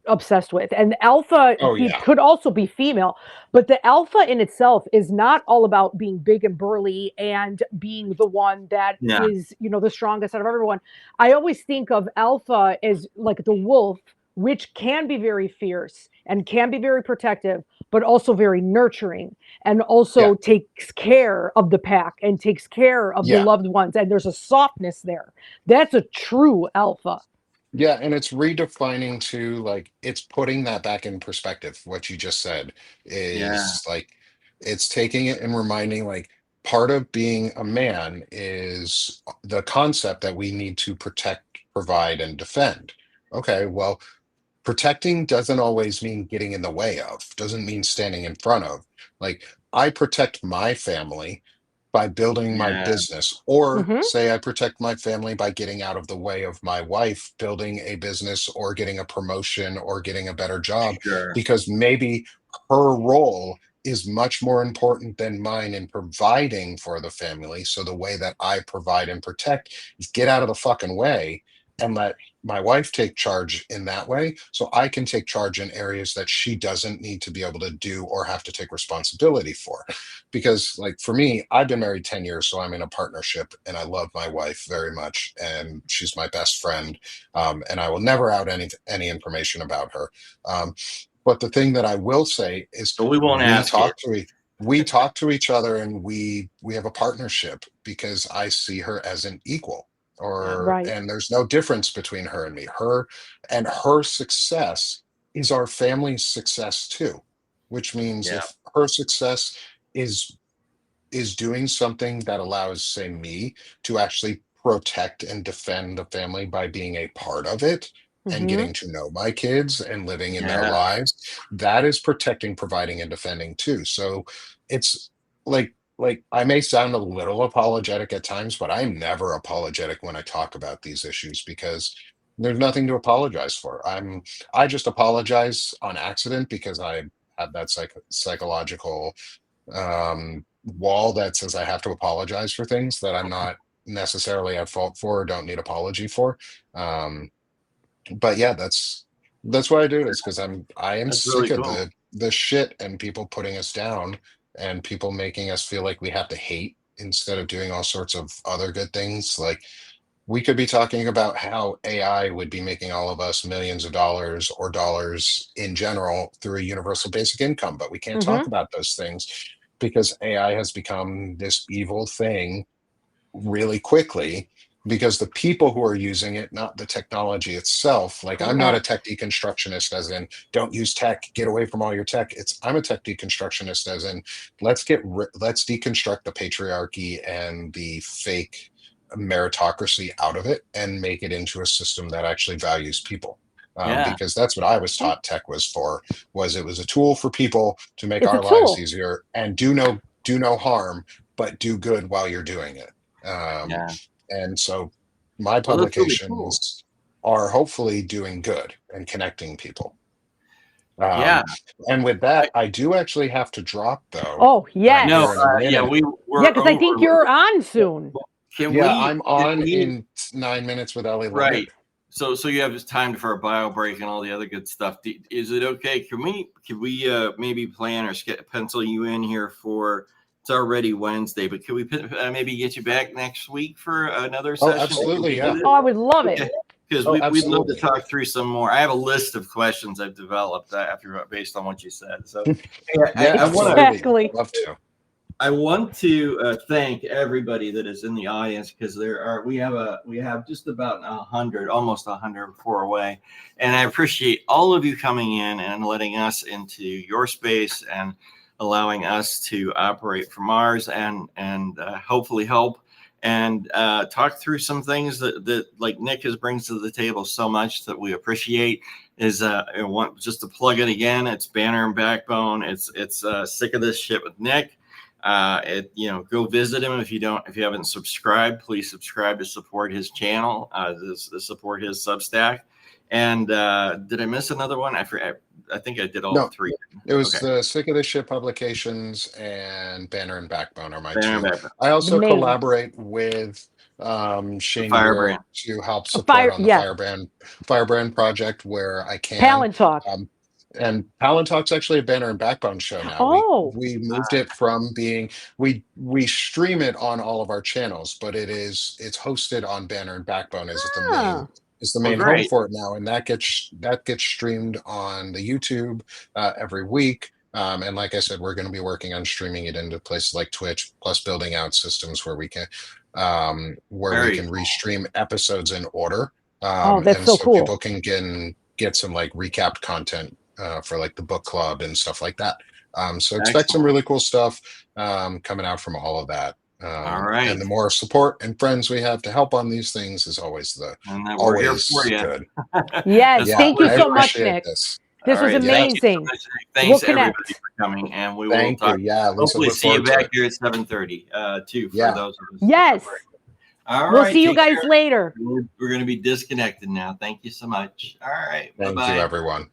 [SPEAKER 3] obsessed with. And alpha
[SPEAKER 2] Oh, yeah.
[SPEAKER 3] could also be female, but the alpha in itself is not all about being big and burly and being the one that
[SPEAKER 1] Yeah.
[SPEAKER 3] is, the strongest out of everyone. I always think of alpha as like the wolf, which can be very fierce and can be very protective, but also very nurturing, and also takes care of the pack and takes care of the
[SPEAKER 2] Yeah.
[SPEAKER 3] loved ones. And there's a softness there. That's a true alpha.
[SPEAKER 2] Yeah, and it's redefining too, like it's putting that back in perspective. What you just said
[SPEAKER 1] Yeah.
[SPEAKER 2] is like it's taking it and reminding like part of being a man is the concept that we need to protect, provide, and defend. Okay, well, protecting doesn't always mean getting in the way of, doesn't mean standing in front of. Like I protect my family by building my
[SPEAKER 1] Yeah.
[SPEAKER 2] business, or
[SPEAKER 3] Mhm.
[SPEAKER 2] say I protect my family by getting out of the way of my wife building a business or getting a promotion or getting a better job,
[SPEAKER 1] Sure.
[SPEAKER 2] because maybe her role is much more important than mine in providing for the family. So the way that I provide and protect is get out of the fucking way and let my wife take charge in that way, so I can take charge in areas that she doesn't need to be able to do or have to take responsibility for. Because like for me, I've been married 10 years, so I'm in a partnership and I love my wife very much and she's my best friend. And I will never out any information about her. But the thing that I will say is
[SPEAKER 1] But we won't
[SPEAKER 2] we
[SPEAKER 1] ask you.
[SPEAKER 2] talk to we talk to each other, and we have a partnership because I see her as an equal,
[SPEAKER 3] Right.
[SPEAKER 2] and there's no difference between her and me. Her success is our family's success too, which means
[SPEAKER 1] Yeah.
[SPEAKER 2] if her success is doing something that allows, say, me to actually protect and defend the family by being a part of it and
[SPEAKER 3] Mhm.
[SPEAKER 2] getting to know my kids and living in their
[SPEAKER 1] Yeah.
[SPEAKER 2] lives, that is protecting, providing, and defending too. So it's like I may sound a little apologetic at times, but I'm never apologetic when I talk about these issues because there's nothing to apologize for. I just apologize on accident because I have that psychological wall that says I have to apologize for things that I'm not necessarily at fault for or don't need apology for. Um, but yeah, that's why I do this, because I am
[SPEAKER 1] That's really
[SPEAKER 2] sick of
[SPEAKER 1] cool.
[SPEAKER 2] the shit and people putting us down and people making us feel like we have to hate instead of doing all sorts of other good things. Like we could be talking about how AI would be making all of us millions of dollars or dollars in general through a universal basic income, but we can't talk
[SPEAKER 3] Mhm.
[SPEAKER 2] about those things because AI has become this evil thing really quickly, because the people who are using it, not the technology itself. Like I'm not a
[SPEAKER 3] Correct.
[SPEAKER 2] tech deconstructionist as in don't use tech, get away from all your tech. I'm a tech deconstructionist as in let's deconstruct the patriarchy and the fake meritocracy out of it and make it into a system that actually values people.
[SPEAKER 1] Yeah.
[SPEAKER 2] Because that's what I was taught tech was for, was it was a tool for people to make
[SPEAKER 3] It's a
[SPEAKER 2] our lives
[SPEAKER 3] tool.
[SPEAKER 2] easier and do no harm, but do good while you're doing it. um,
[SPEAKER 1] Yeah.
[SPEAKER 2] and so my
[SPEAKER 1] Well, that's really cool.
[SPEAKER 2] publications are hopefully doing good and connecting people. Um,
[SPEAKER 1] Yeah.
[SPEAKER 2] and with
[SPEAKER 1] I,
[SPEAKER 2] that, I do actually have to drop though
[SPEAKER 3] Oh, yes.
[SPEAKER 1] no.
[SPEAKER 2] here in a
[SPEAKER 1] Yeah.
[SPEAKER 2] minute.
[SPEAKER 3] Yeah,
[SPEAKER 1] We're
[SPEAKER 3] because I think
[SPEAKER 1] over.
[SPEAKER 3] you're on soon.
[SPEAKER 1] Can
[SPEAKER 2] Yeah,
[SPEAKER 1] we?
[SPEAKER 2] I'm
[SPEAKER 1] Can
[SPEAKER 2] on
[SPEAKER 1] we?
[SPEAKER 2] in 9 minutes with Ellie
[SPEAKER 1] Right.
[SPEAKER 2] Leonard.
[SPEAKER 1] So you have this time for a bio break and all the other good stuff. Is it okay? Can we maybe plan or pencil you in here for? It's already Wednesday, but can we maybe get you back next week for another
[SPEAKER 2] Oh,
[SPEAKER 1] session? Can
[SPEAKER 2] absolutely.
[SPEAKER 1] we do
[SPEAKER 2] Yeah.
[SPEAKER 1] this?
[SPEAKER 3] Oh, I would love it.
[SPEAKER 1] Okay. Because
[SPEAKER 2] Oh,
[SPEAKER 1] we'd love to
[SPEAKER 2] absolutely.
[SPEAKER 1] talk through some more. I have a list of questions I've developed after based on what you said. So yeah,
[SPEAKER 2] Yeah,
[SPEAKER 1] I want to.
[SPEAKER 2] absolutely.
[SPEAKER 3] Exactly.
[SPEAKER 2] Love to.
[SPEAKER 1] I want to thank everybody that is in the audience because we have just about 100, almost 104 away, and I appreciate all of you coming in and letting us into your space and allowing us to operate from ours and hopefully help and talk through some things that like Nick has brings to the table so much that we appreciate. Is I want just to plug it again. It's Banner and Backbone. It's Sick of This Shit with Nick. Go visit him if you haven't subscribed. Please subscribe to support his channel, to support his Substack. And did I miss another one? I forgot. I think I did all
[SPEAKER 2] No,
[SPEAKER 1] three.
[SPEAKER 2] it was
[SPEAKER 1] Okay.
[SPEAKER 2] the Sick of This Shit publications and Banner and Backbone are my
[SPEAKER 1] Banner and
[SPEAKER 2] two.
[SPEAKER 1] Backbone.
[SPEAKER 2] I also
[SPEAKER 3] Amazing.
[SPEAKER 2] collaborate with Shane
[SPEAKER 1] Firebrand.
[SPEAKER 2] York to help support on the
[SPEAKER 3] yes.
[SPEAKER 2] Firebrand project where I can.
[SPEAKER 3] Palin Talk.
[SPEAKER 2] And Palin Talk's actually a Banner and Backbone show now.
[SPEAKER 3] Oh.
[SPEAKER 2] We moved it from being we stream it on all of our channels, but it's hosted on Banner and Backbone as the main home
[SPEAKER 1] great.
[SPEAKER 2] for it now, and that gets streamed on the YouTube every week. And like I said, we're going to be working on streaming it into places like Twitch, plus building out systems where we can restream episodes in order.
[SPEAKER 3] That's
[SPEAKER 2] and
[SPEAKER 3] so cool.
[SPEAKER 2] People can get some like recapped content for like the book club and stuff like that. So expect some really cool stuff coming out from all of that.
[SPEAKER 1] All right.
[SPEAKER 2] And the more support and friends we have to help on these things is always good.
[SPEAKER 3] Yes, thank you so much, Nick. This was amazing.
[SPEAKER 1] Thanks everybody for coming, and we will talk.
[SPEAKER 2] Yeah,
[SPEAKER 1] hopefully see you back here at 7:30 too. For those of us.
[SPEAKER 3] Yes.
[SPEAKER 1] All right.
[SPEAKER 3] We'll see you guys later.
[SPEAKER 1] We're going to be disconnected now. Thank you so much. All right.
[SPEAKER 2] Thank you, everyone.